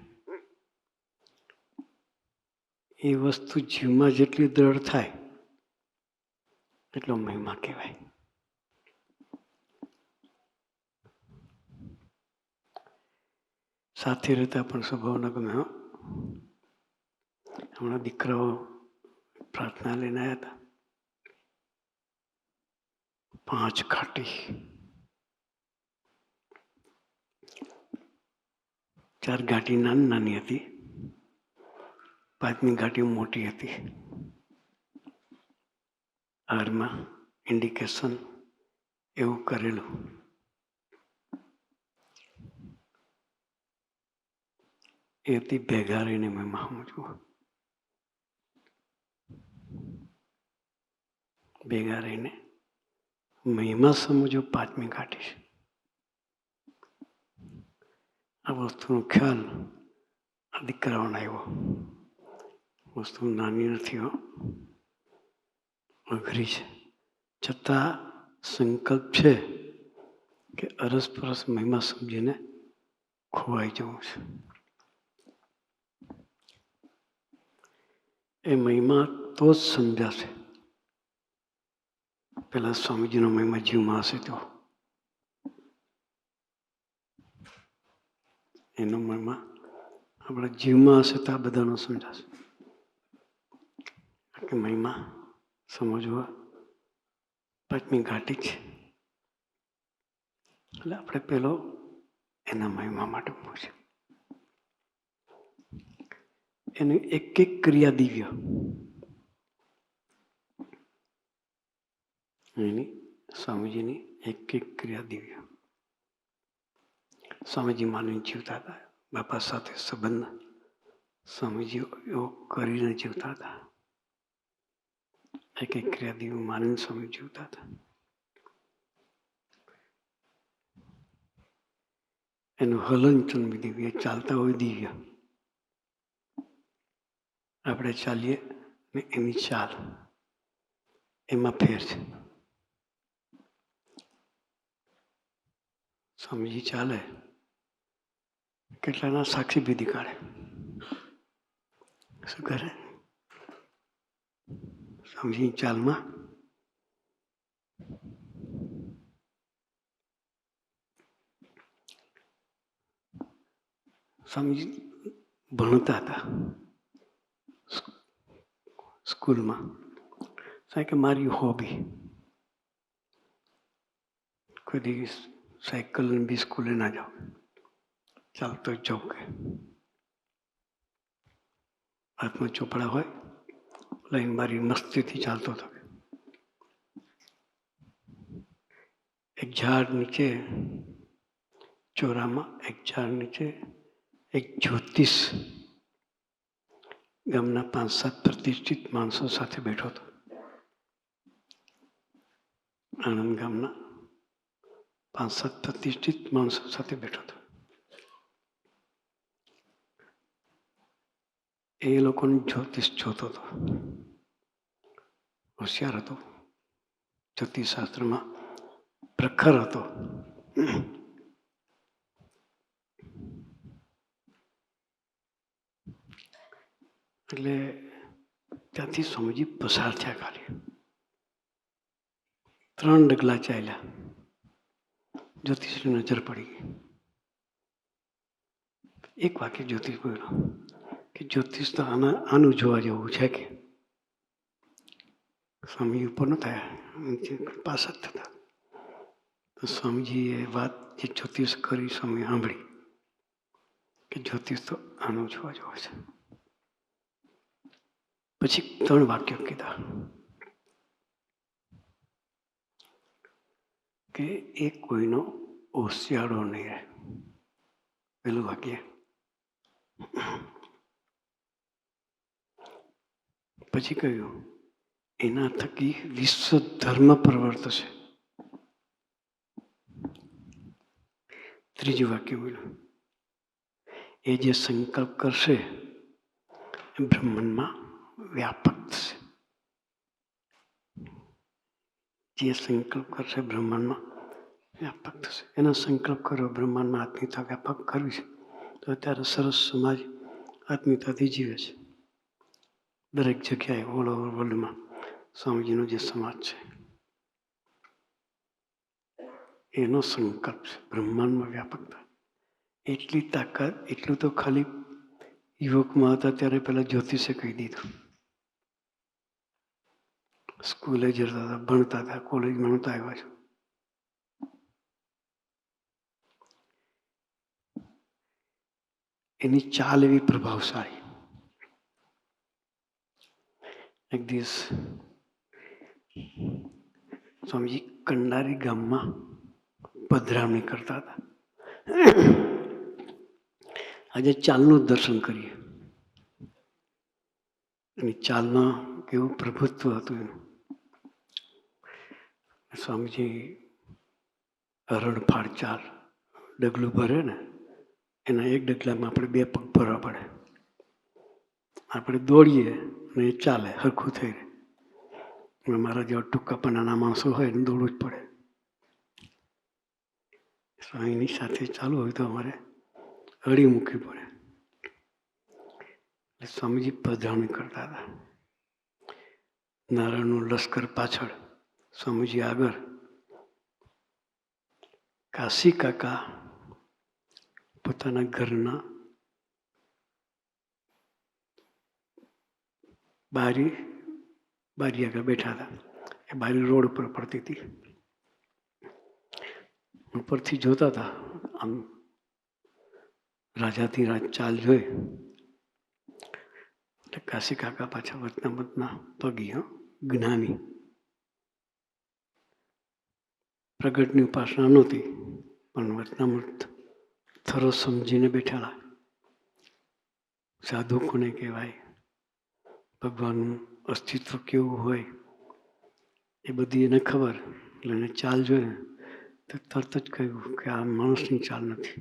S6: એ વસ્તુ જીવમાં જેટલી દ્રઢ થાય એટલો મહિમા કહેવાય. સાથે રહેતા પણ સ્વભાવ ન ગમે. હમણાં દીકરાઓ પ્રાર્થના લઈને આવ્યા હતા. 5 ઘાટી, 4 ઘાટી નાની નાની હતી, 5મી ઘાટી મોટી હતી. આરમાં ઇન્ડિકેશન એવું કરેલું. એથી ભેગા રહીને મહિમા સમજવું. ભેગા રહીને મહિમા સમજો 5મી ઘાટી છે. આ વસ્તુનો ખ્યાલ આ દીકરાઓને આવ્યો. વસ્તુ નાની નથી હો, અઘરી છે. છતાં સંકલ્પ છે કે અરસપરસ મહિમા સમજીને ખોવાઈ જવું છે. એ મહિમા તો જ સમજાશે. પેલા સ્વામીજીનો મહિમા જીવમાં હશે તો એનો મહિમા આપણા જીવમાં હશે તો આ બધાનો સમજાશે. કે મહિમા સમજવા 5મી ઘાટી છે. એટલે આપણે પેલો એના મહિમા માટે પૂછે. એની એક એક ક્રિયા દિવ્ય. એની સ્વામીજીની એક એક ક્રિયા દિવ્ય. સ્વામીજી માનવીને જીવતા હતા. બાપા સાથે સંબંધ સ્વામીજી એવો કરીને જીવતા હતા. એક એક ક્રિયા દિવ્ય માનવીને સ્વામી જીવતા હતા. એનું હલનચલન બી દિવ્ય. ચાલતા હોય દિવ્ય. આપણે ચાલીએ ને એની ચાલ એમાં ફેર છે. સ્વામીજી ચાલે, કેટલાના સાક્ષી ભેદી કાઢે. શું કરે? સ્વામીજી ચાલમાં સ્વામીજી ભણતા હતા સ્કૂલમાં. કારણ કે મારી હોબી કોઈ દિવસ સાયકલ બી સ્કૂલે ના જાઉં, ચાલતો જ જાઉં. કે હાથમાં ચોપડા હોય લઈને મારી મસ્તીથી ચાલતો હતો. એક ઝાડ નીચે, ચોરામાં એક ઝાડ નીચે એક જ્યોતિષ ગામના 5-7 પ્રતિષ્ઠિત માણસો સાથે બેઠો હતો. આણંદ ગામના 5-7 પ્રતિષ્ઠિત માણસો સાથે બેઠો હતો. એ લોકોનું જ્યોતિષ જોતો હતો. હોશિયાર હતો, જ્યોતિષશાસ્ત્રમાં પ્રખર હતો. એટલે ત્યાંથી સ્વામીજી પસાર થયા. ખાલી 3 ડગલા ચાલ્યા, જ્યોતિષની નજર પડી ગઈ. એક વાક્ય જ્યોતિષ બોલ્યો કે જ્યોતિષ તો આનું જોવા જેવું છે. કે સ્વામી ઉપર ન થયા, પાછા જ થતા. તો સ્વામીજીએ વાત જે જ્યોતિષ કરી સ્વામી સાંભળી કે જ્યોતિષ તો આનું જોવા જેવું છે. પછી 3 વાક્યો કીધા કે એ કોઈનો ઓશિયાળો નહીં રહે. પેલું વાક્ય. પછી કહ્યું એના થકી વિશ્વ ધર્મ પ્રવર્તશે. ત્રીજું વાક્ય બોલ્યું એ જે સંકલ્પ કરશે એ બ્રહ્માંડમાં વ્યાપક થશે. જે સંકલ્પ કરશે બ્રહ્માંડમાં વ્યાપક થશે. એનો સંકલ્પ કર્યો બ્રહ્માંડમાં આત્મીયતા વ્યાપક કરવી છે. તો અત્યારે સરસ સમાજ આત્મીયતાથી જીવે છે. દરેક જગ્યાએ ઓલ ઓવર વર્લ્ડમાં સ્વામીજીનો જે સમાજ છે એનો સંકલ્પ છે બ્રહ્માંડમાં વ્યાપકતા. એટલી તાકાત, એટલું તો ખાલી યુવકમાં હતા ત્યારે પેલા જ્યોતિષે કહી દીધું. સ્કૂલે જતા હતા, ભણતા હતા, કોલેજમાં નહોતા આવ્યા છો. એની ચાલ એવી પ્રભાવશાળી. એક દિવસ સ્વામીજી કંડારી ગામમાં પધરામણી કરતા હતા. આજે ચાલનું દર્શન કરીએ. એની ચાલમાં કેવું પ્રભુત્વ હતું એનું. સ્વામીજી હરણફાળ ચાલ, ડગલું ભરે ને એના એક ડગલામાં આપણે 2 પગ ભરવા પડે. આપણે દોડીએ ને એ ચાલે, હરખું થઈ રહે. મારા જેવા ટૂંકા પણ નાના માણસો હોય ને દોડવું જ પડે. સ્વામીની સાથે ચાલુ હોય તો અમારે અડી મૂકવી પડે. એટલે સ્વામીજી પધરામણી કરતા હતા. નારાયણનું લશ્કર પાછળ, સ્વામીજી આગળ. કાશી કાકા પોતાના ઘરના બારી આગળ બેઠા હતા. એ બારી રોડ ઉપર પડતી હતી. ઉપરથી જોતા હતા. આમ રાજાથી રાજ ચાલ જોઈ એટલે કાશી કાકા પાછા વતના પગી, જ્ઞાની. પ્રગટની ઉપાસના નહોતી પણ વચનામૃત થરો સમજીને બેઠેલા. સાધુ કોને કહેવાય, ભગવાનનું અસ્તિત્વ કેવું હોય એ બધી એને ખબર. એટલે એને ચાલ જોઈએ તો તરત જ કહ્યું કે આ માણસની ચાલ નથી,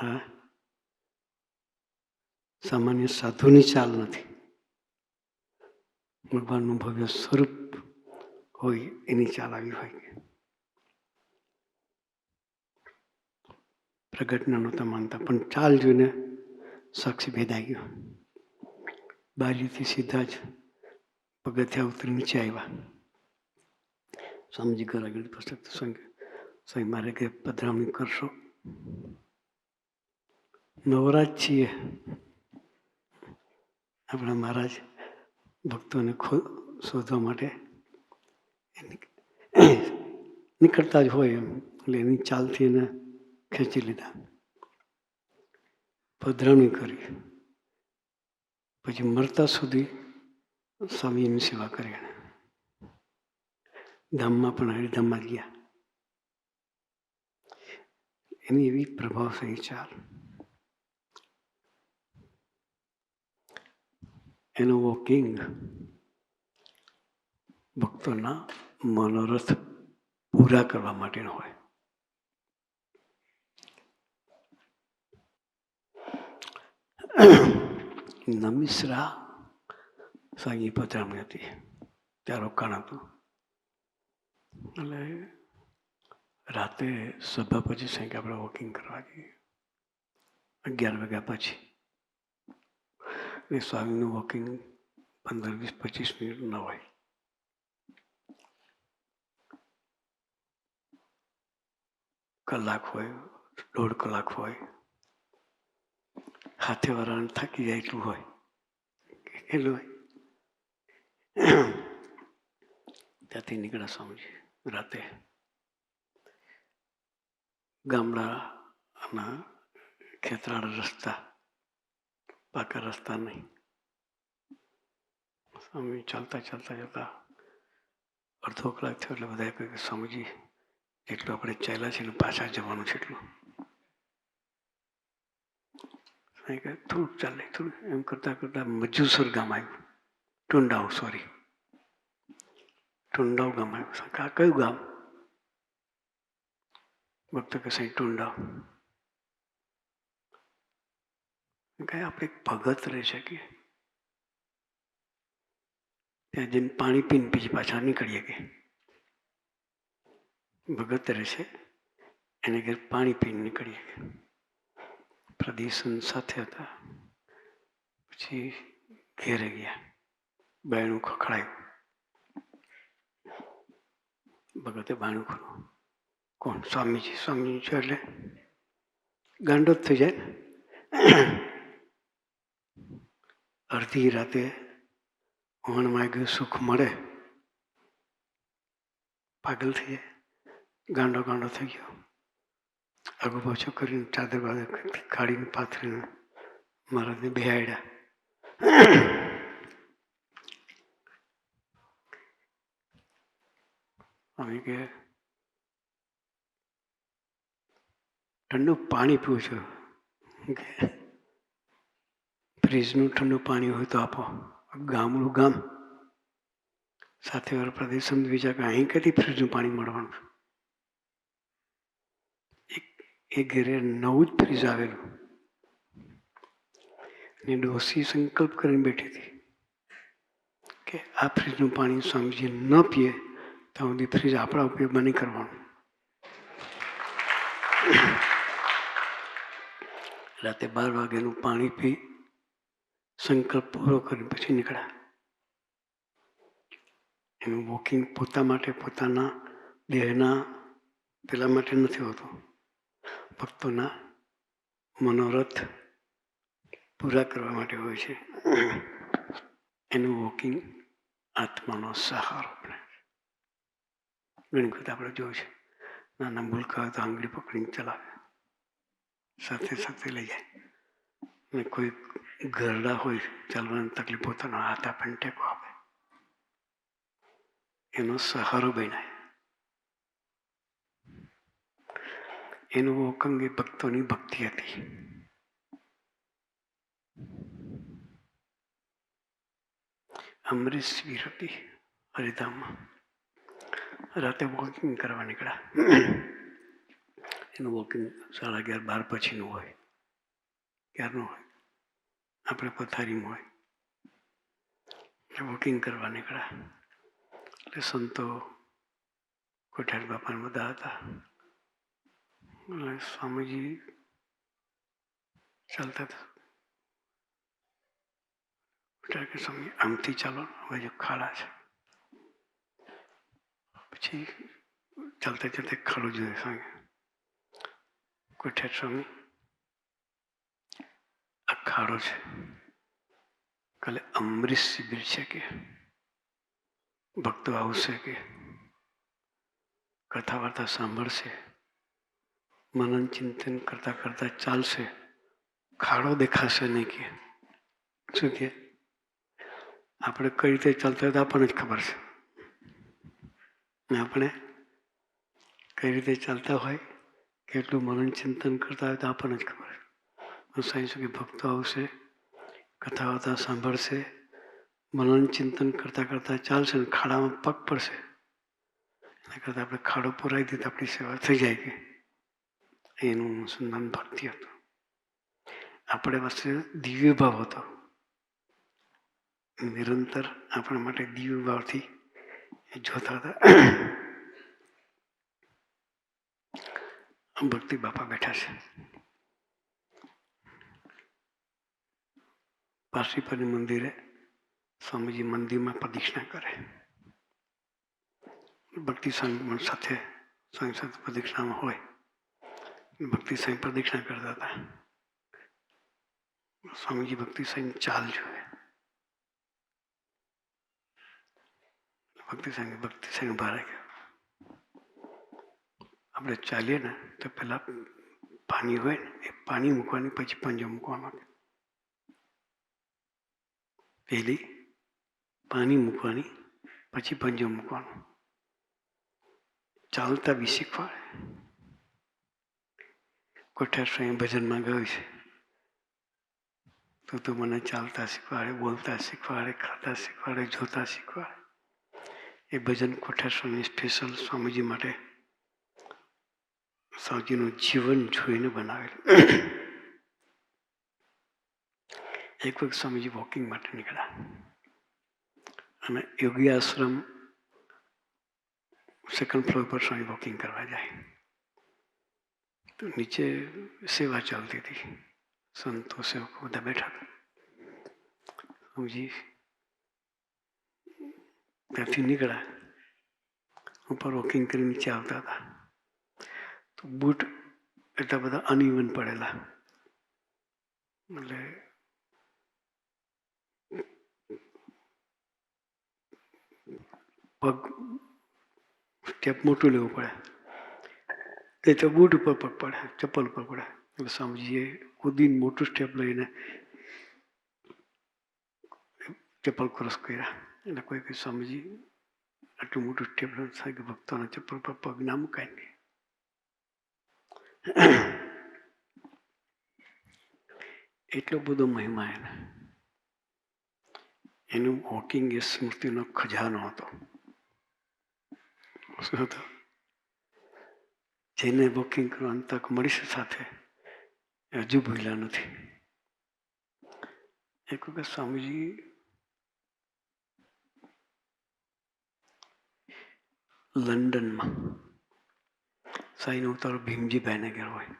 S6: આ સામાન્ય સાધુની ચાલ નથી. ભગવાનનું ભવ્ય સ્વરૂપ હોય એની ચાલ આવી હોય. પ્રગટના નહોતા માનતા પણ ચાલ જોઈને સાક્ષી ભેદાઈ ગયો. બારીથી સીધા જ પગથિયા ઉતરી નીચે આવ્યા. સ્વામીજી ઘર આગળ પુસ્તક સ્વામી મારે કે પધરામણી કરશો? નવરાજ છીએ. આપણા મહારાજ ભક્તોને શોધવા માટે નીકળતા જ હોય એમ, એટલે એની ચાલથી એને ખેંચી લીધા, પધરામણી કરી. પછી મરતા સુધી સ્વામીની સેવા કરી. ધામમાં પણ હરિધામમાં ગયા. એની એવી પ્રભાવશાળી ચાલ. એનું વોકિંગ ભક્તોના મનોરથ પૂરા કરવા માટેનો હોય. નમિશ્રા સાંજની પધરામણી હતી, ત્યાં રોકાણ હતું. એટલે રાતે સભા પછી સાંજે આપણે વોકિંગ કરવા જઈએ 11 વાગ્યા પછી. એ સ્વામીનું વોકિંગ 15, 20, 25 મિનિટ ન હોય. કલાક હોય, 1.5 કલાક હોય. હાથે વાળાને થાકી જાય એટલું હોય. કેટલું હોય? ત્યાંથી નીકળ્યા સ્વામીજી રાતે. ગામડાના ખેતરાળ રસ્તા, પાકા રસ્તા નહીં. સ્વામી ચાલતા ચાલતા જતા અડધો કલાક થયો એટલે બધા કહ્યું કે સ્વામીજી જેટલું આપણે ચાલ્યા છે ને પાછા જવાનું છે એટલું. થોડુંક ચાલે, થોડું એમ કરતા કરતા મજુસર ગામ આવ્યું. ટુંડાવ, સોરી, ટુંડાવ ગામ આવ્યું. આ કયું ગામ? ભક્તો કે સાહેબ ટુંડાવ. આપણે એક ભગત રહી શકીએ, ત્યાં જઈને પાણી પીને પછી પાછા નીકળીએ. કે ભગત રહેશે એને ઘેર પાણી પીને નીકળીએ. પ્રદીશન સાથે હતા. પછી ઘેરે ગયા, બાયણું ખખડાયું. ભગતે બાયણું ખોલ્યું. કોણ? સ્વામીજી. સ્વામીજી છે એટલે ગાંડો જ થઈ જાય. અડધી રાતે વણમાં ગયું સુખ મળે, પાગલ થઈ જાય, ગાંડો ગાંડો થઈ ગયો. આગુ પાછું કરીને ચાદર બાદર કાઢીને પાથરીને મહારાજને બેહાડ્યા. અમે કે ઠંડુ પાણી પીવું છું. કે ફ્રીજનું ઠંડુ પાણી હોય તો આપો. ગામડું ગામ સાથે વાર પ્રદેશ બીજા કે અહીં કદી ફ્રીજનું પાણી મળવાનું. એ ઘેરે નવું જ ફ્રીજ આવેલું. અને ડોસી સંકલ્પ કરીને બેઠી હતી કે આ ફ્રીજનું પાણી સ્વામીજી ન પીએ તો સુધી ફ્રીજ આપણા ઉપયોગમાં નહીં કરવાનું. રાતે 12 વાગ્યાનું પાણી પી સંકલ્પ પૂરો કરીને પછી નીકળ્યા. એનું વોકિંગ પોતા માટે, પોતાના દેહના પેલા માટે નથી હોતું, ભક્તોના મનોરથ પૂરા કરવા માટે હોય છે. એનું વોકિંગ આત્માનો સહારો બને. ઘણી વખત આપણે જોયું છે, નાના ભૂલકા હોય તો આંગળી પકડીને ચલાવે, સાથે સાથે લઈ જાય. અને કોઈ ઘરડા હોય ચાલવાની તકલીફ, પોતાનો હાથ આપણને ટેકો આપે, એનો સહારો બન્યા. એનું વોકિંગ એ ભક્તોની ભક્તિ હતી. અમરીશ વીર હતી હરિધામમાં. રાતે વોકિંગ કરવા નીકળ્યા. એનું વોકિંગ 11:30, 12 પછીનું હોય. ક્યારનું હોય? આપણે પથારીમાં હોય. એટલે વોકિંગ કરવા નીકળ્યા. એટલે સંતો કોઠારી બાપાને બધા હતા. એટલે સ્વામીજી ચાલતા હતા. કે સ્વામી આમથી ચાલો, હવે જો ખાડા છે. પછી ચાલતા ચાલતા ખાડો જોયો સ્વામી. કોઠારી સ્વામી આ ખાડો છે, કાલે અમૃત શિબિર છે કે ભક્તો આવશે કે કથા વાર્તા સાંભળશે, મનન ચિંતન કરતા કરતા ચાલશે, ખાડો દેખાશે નહીં કે શું કે આપણે કઈ રીતે ચાલતા હોય તો આપણને જ ખબર છે. આપણે કઈ રીતે ચાલતા હોય, કેટલું મનન ચિંતન કરતા હોય તો આપણને જ ખબર છે. સાંઈ શું કે ભક્તો આવશે, કથા વાર્તા સાંભળશે, મનન ચિંતન કરતા કરતા ચાલશે ને ખાડામાં પગ પડશે એના કરતાં આપણે ખાડો પુરાઈ દઈએ તો આપણી સેવા થઈ જાય કે એનું અનુસંધાન ભક્તિ હતું. આપણે પાસે દિવ્ય ભાવ હતો, નિરંતર આપણા માટે દિવ્ય ભાવથી જોતા હતા. ભક્તિ બાપા બેઠા છે. પારસીપરી મંદિરે સ્વામીજી મંદિરમાં પ્રદક્ષિણા કરે. ભક્તિ સંઘ સાથે સ્વામી સાથે પ્રદક્ષિણામાં હોય. ભક્તિ સંઘ પ્રદક્ષિણા કરતા હતા. સ્વામીજી ભક્તિ સંઘ ચાલ જોવે. ભક્તિ સંઘ ઉભા રાખ્યો. આપણે ચાલીએ ને તો પેલા પાણી હોય ને એ પાણી મૂકવાની, પછી પંજો મૂકવાનો. પેલી પાણી મૂકવાની, પછી પંજો મૂકવાનો. ચાલતા બી શીખવાડે. કોઠાર સ્વામી ભજનમાં ગયું છે, તો મને ચાલતા શીખવાડે, બોલતા શીખવાડે, ખાતા શીખવાડે, જોતા શીખવાડે. એ ભજન કોઠાર સ્વામી સ્પેશિયલ સ્વામીજી માટે સ્વામીજીનું જીવન જોઈને બનાવેલું. એક વખત સ્વામીજી વોકિંગ માટે નીકળ્યા અને યોગી આશ્રમ સેકન્ડ ફ્લોર પર સ્વામી વોકિંગ કરવા જાય. તો નીચે સેવા ચાલતી હતી, સંતો સેવકો બધા બેઠા હતા. સ્વામીજી ત્યાંથી નીકળ્યા, ઉપર વોકિંગ કરી નીચે આવતા હતા. તો બૂટ એટલા બધા અનઇવન પડેલા, એટલે પગ સ્ટેપ મોટું લેવું પડે. એ તો બૂટ ઉપર પગ પડે, ચપ્પલ ઉપર પડે. એટલે સ્વામીજીએ કૂદીને મોટું સ્ટેપ લઈને ચપ્પલ ક્રોસ કર્યા. એટલે કોઈ કે સ્વામીજી આટલું મોટું સ્ટેપ થાય કે ભક્તોના ચપ્પલ પર પગ ના મુકાય નહીં. એટલો બધો મહિમા એને. એનું વોકિંગ એ સ્મૃતિનો ખજાનો હતો. શું હતો? જેને વોકિંગ કરવાની તક મળી છે સાથે એ હજુ ભૂલ્યા નથી. એક વખત સ્વામીજી લંડનમાં સાઈનો ઉતારો ભીમજીભાઈને ઘેર હોય.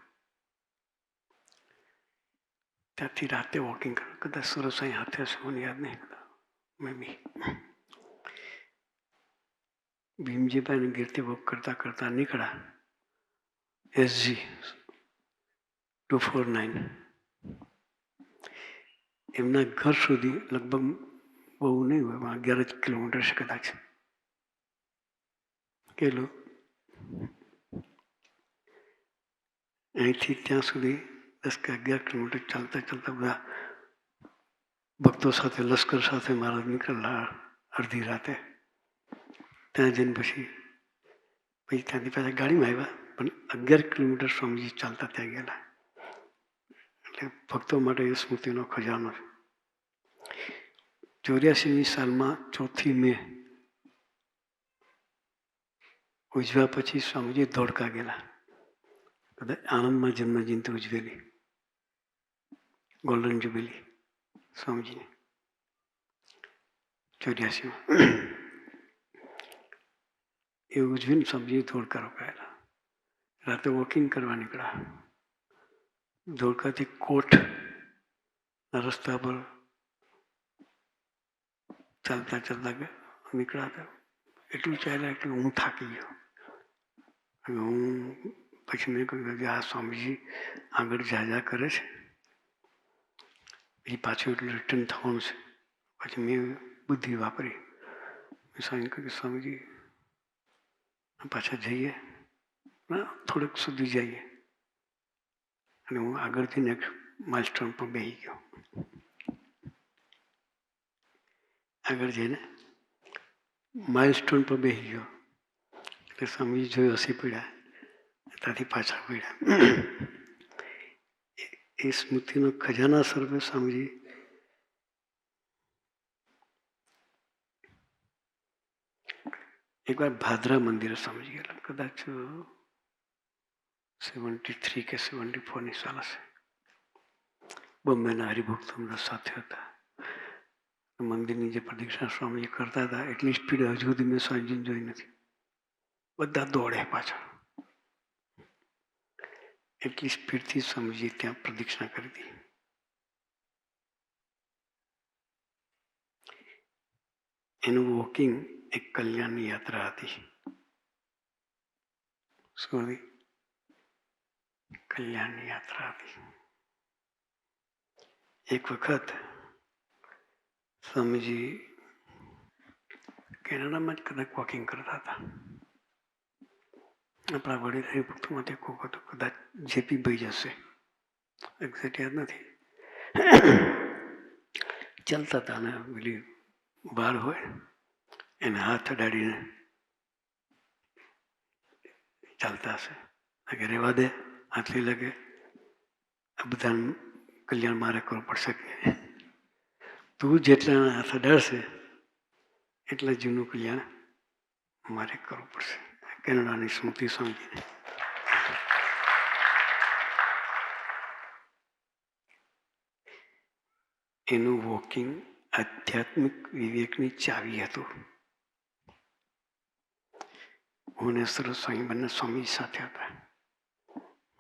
S6: ત્યાંથી રાતે વોકિંગ કરવા, કદાચ સુરત સાઈ હાથે હશે, મને યાદ નહીં, મે બી ભીમજીભાઈને ઘેરથી વોક કરતા કરતા નીકળ્યા. SG 249 એમના ઘર સુધી લગભગ બહુ નહીં હોય, 11 કિલોમીટર છે કદાચ. કેટલું? અહીંથી ત્યાં સુધી 10 કે 11 કિલોમીટર ચાલતા ચાલતા બધા ભક્તો સાથે, લશ્કર સાથે મહારાજ નીકળેલા અડધી રાતે. ત્યાં જઈને પછી ત્યાંથી પાછા ગાડીમાં આવ્યા, પણ 11 કિલોમીટર સ્વામીજી ચાલતા ત્યાં ગયેલા. એટલે ભક્તો માટે એ સ્મૃતિનો ખજાનો છે. 84ની સાલમાં 4 મે ઉજવ્યા પછી સ્વામીજી ધોળકા ગયેલા. કદાચ આણંદમાં જન્મ જયંતિ ઉજવેલી, ગોલ્ડન જ્યુબિલી સ્વામીજીની 84માં. એ ઉજવીને સ્વામીજી ધોળકા રોકાયેલા. રાતે વોકિંગ કરવા નીકળ્યા. ધોળકાથી કોટના રસ્તા પર ચાલતા ચાલતા નીકળ્યા હતા. એટલું ચાલ્યા એટલું હું થાકી ગયો. હું પછી મેં કહ્યું કે આ સ્વામીજી આગળ જા કરે છે, એ પાછું એટલું રિટર્ન થવાનું છે, પછી મેં બુદ્ધિ વાપરી. મેં સ્વામી કહ્યું કે સ્વામીજી પાછા જઈએ, ના થોડુંક સુધી જઈએ. અને હું આગળથી નેક્સ્ટ માઇલસ્ટોન પર બેસી ગયો. આગળ જઈને માઇલસ્ટોન પર બેસી ગયો એટલે સ્વામીજી જોઈ હસી પડ્યા, ત્યાંથી પાછા પડ્યા. એ સ્મૃતિનો ખજાના સ્વરૂપે સ્વામીજી એકવાર ભાદરા મંદિરે સ્વામીજી ગયેલા, કદાચ 73 કે 74ની સાલ હશે. બોમ્બેના હરિભક્તો બધા સાથે હતા. મંદિરની જે પ્રદક્ષિણા સ્વામીજી કરતા હતા એટલી સ્પીડ હજુ સુધી મેં સ્વામીજીને જોઈ નથી. બધા દોડે પાછળ. એટલી સ્પીડથી સ્વામીજી ત્યાં પ્રદક્ષિણા કરી હતી. એનું વોકિંગ એક કલ્યાણની યાત્રા હતી. શું હતી? કલ્યાણની યાત્રા હતી. એક વખત સ્વામીજી કેનેડામાં જ કદાચ વોકિંગ કરતા હતા. આપણા વડીલ હરિભક્તોમાંથી કોક હતો, કદાચ જેપી ભાઈ જશે, એક્ઝેક્ટ યાદ નથી. ચાલતા હતા અને પેલી બાળ હોય એને હાથ અડાડીને ચાલતા હશે. લાગે રેવા દે, હાથલી લાગે, આ બધાનું કલ્યાણ મારે કરવું પડશે કે તું જેટલા હાથ અડાડશે એટલે જૂનું કલ્યાણ મારે કરવું પડશે. કેનેડાની સ્મૃતિ સ્વામીજીને. એનું વોકિંગ આધ્યાત્મિક વિવેકની ચાવી હતું. હું ને સરસ સ્વામી બંને સ્વામી સાથે હતા.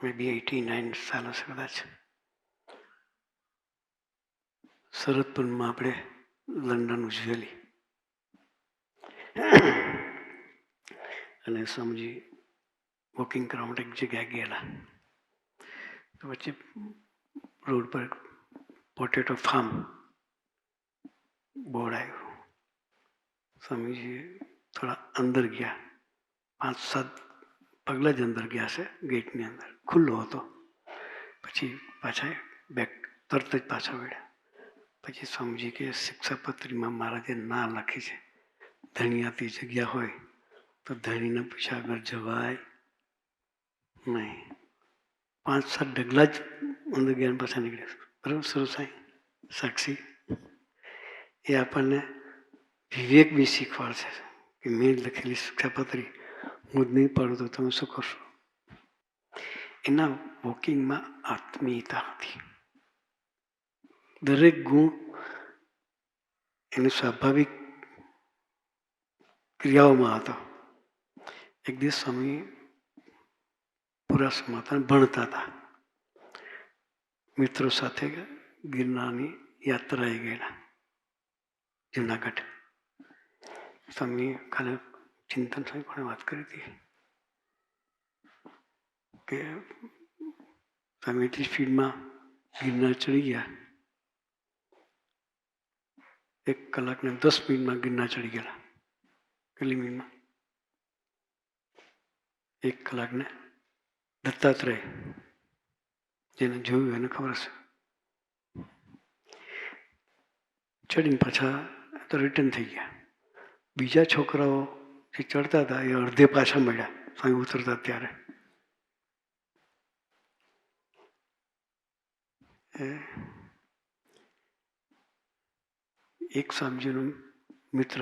S6: મે બી 89 સાલ હશે કદાચ. શરદપુરમાં આપણે લંડન ઉજવેલી અને સ્વામીજી વોકિંગ કરવા માટે એક જગ્યાએ ગયેલા. તો વચ્ચે રોડ પર પોટેટો ફાર્મ બોર્ડ આવ્યું. સ્વામીજી થોડા અંદર ગયા, 5-7 પગલાં જ અંદર ગયા છે. ગેટની અંદર ખુલ્લો હતો. પછી પાછા બેક તરત જ પાછા વળ્યા. પછી સ્વામીજી કે શિક્ષાપત્રીમાં મહારાજે ના લખી છે, ધણિયાતી જગ્યા હોય તો ધણીને પૂછ્યા આગળ જવાય નહીં. 5-7 ડગલા જ અંદર ગયા પાછા નીકળ્યા. બરાબર સરસ સાહેબ સાક્ષી. એ આપણને વિવેક બી શીખવાડશે કે મેં લખેલી શિક્ષાપત્રી હું જ નહીં પાડું તો તમે શું કરશો. એના વોકિંગમાં આત્મીયતા હતી. દરેક ગુણ એની સ્વાભાવિક ક્રિયાઓમાં હતો. એક દિવસ સ્વામી પૂરા સમાધાન ભણતા હતા. મિત્રો સાથે ગિરનારની યાત્રાએ ગયેલા જુનાગઢ. સ્વામી કાલે ચિંતન સ્વામી પણ વાત કરી હતી કે સ્વામી એટલી સ્પીડમાં ગિરનાર ચડી ગયા, 1 કલાક ને 10 મિનિટમાં ગિરનાર ચડી ગયેલા. કેટલી મિનિટમાં? 1 કલાક ને દત્તાત્રેય, જેને જોયું એને ખબર હશે. ચડીને પાછા તો રિટર્ન થઈ ગયા. બીજા છોકરાઓ જે ચડતા હતા એ અડધે પાછા મળ્યા સ્વામી ઉતરતા ત્યારે. એક સ્વામીજીનો મિત્ર,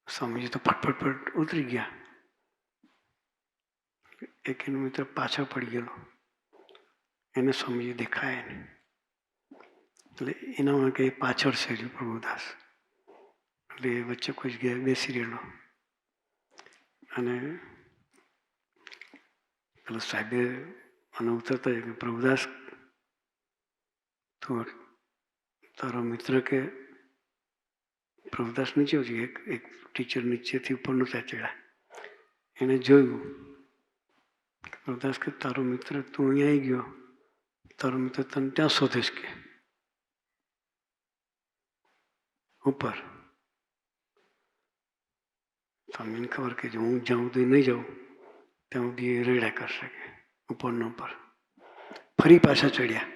S6: સ્વામીજી તો ફટફટ ઉતરી ગયા. એક એનો મિત્ર પાછળ પડી ગયેલો, એને સ્વામીજી દેખાય નહીં. એટલે એના માટે પાછળ છે હજુ પ્રભુદાસ. એટલે એ વચ્ચે કોઈ જગ્યાએ બેસી રહેલો અને પેલો સાહેબે મને ઉતરતા કે પ્રભુદાસ તો તારો મિત્ર કે પ્રભુદાસ નીચે છે. એક ટીચર નીચેથી ઉપર નહોતા ચડ્યા. એને જોયું. પ્રભુદાસ કે તારો મિત્ર તું અહીંયા આવી ગયો, તારો મિત્ર તને ત્યાં શોધીશ કે. ઉપર. સ્વામીને ખબર કે જો હું જાઉં તો નહીં જાઉં ત્યાં સુધી એ રેડા કરશે કે ઉપરનો ઉપર. ફરી પાછા ચડ્યા.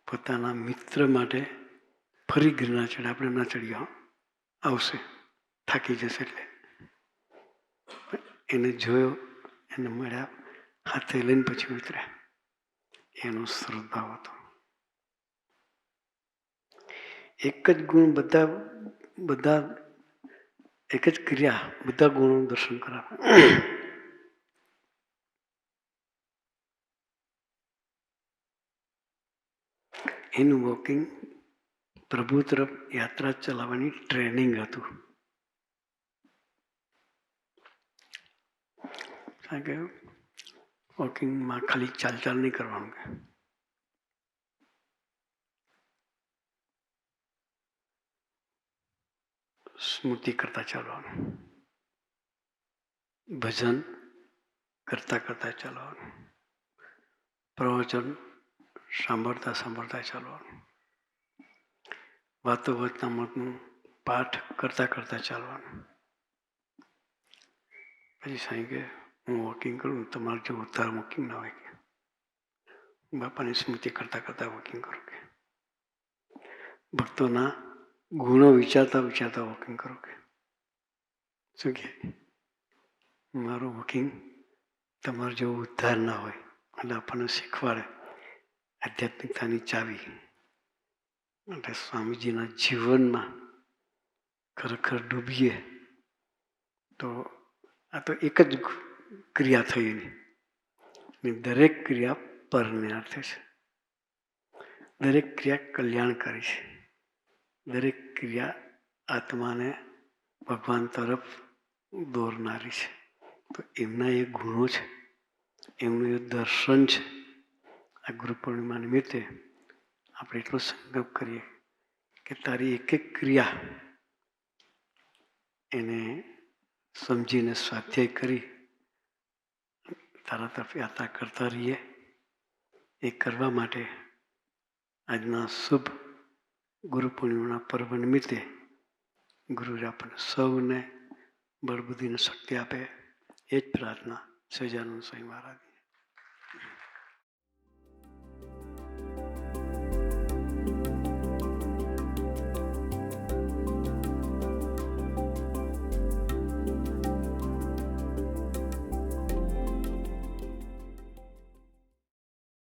S6: પોતાના મિત્ર માટે ફરી ગિરનાર ચડ્યા. આપણે ના ચડ્યા, આવશે, થાકી જશે એટલે. એને જોયો, એને મળ્યા, હાથે લઈને પછી ઉતર્યા. એનો શ્રદ્ધાવ હતો. એક જ ગુણ બધા એક જ ક્રિયા બધા ગુણોનું દર્શન કરાવે. એનું વોકિંગ પ્રભુ તરફ યાત્રા ચલાવવાની ટ્રેનિંગ હતું. કારણ કે વોકિંગમાં ખાલી ચાલ નહીં કરવાનું. સ્મૃતિ કરતા ચાલવાનું, ભજન કરતા ચાલવાનું, પ્રવચન સાંભળતા ચાલવાનું, વાતો વચનામૃતનું પાઠ કરતા ચાલવાનું. પછી સાંઈ કે હું વોકિંગ કરું, તમારે જો ઉદ્ધાર વોકિંગ ના હોય કે બાપાની સ્મૃતિ કરતા વોકિંગ કરું કે ભક્તોના ગુણો વિચારતા વોકિંગ કરો કે શું કે મારું વોકિંગ તમારે જેવો ઉદ્ધાર ના હોય. એટલે આપણને શીખવાડે આધ્યાત્મિકતાની ચાવી. એટલે સ્વામીજીના જીવનમાં ખરેખર ડૂબીએ તો આ તો એક જ ક્રિયા થઈ એની. દરેક ક્રિયા પરને અર્થે છે. દરેક ક્રિયા કલ્યાણકારી છે. દરેક ક્રિયા આત્માને ભગવાન તરફ દોરનારી છે. તો એમના એ ગુણો છે, એમનું એ દર્શન છે. આ ગુરુ પૂર્ણિમા નિમિત્તે આપણે એટલો સંકલ્પ કરીએ કે તારી એક ક્રિયા એને સમજીને સ્વાધ્યાય કરી તારા તરફ યાત્રા કરતા રહીએ. એ કરવા માટે આજના શુભ ગુરુ પૂર્ણિમાના પર્વ નિમિત્તે ગુરુએ આપણને સૌને બળબુદ્ધિને શક્તિ આપે, એ જ પ્રાર્થના સહજાનંદ સ્વામી મહારાજ.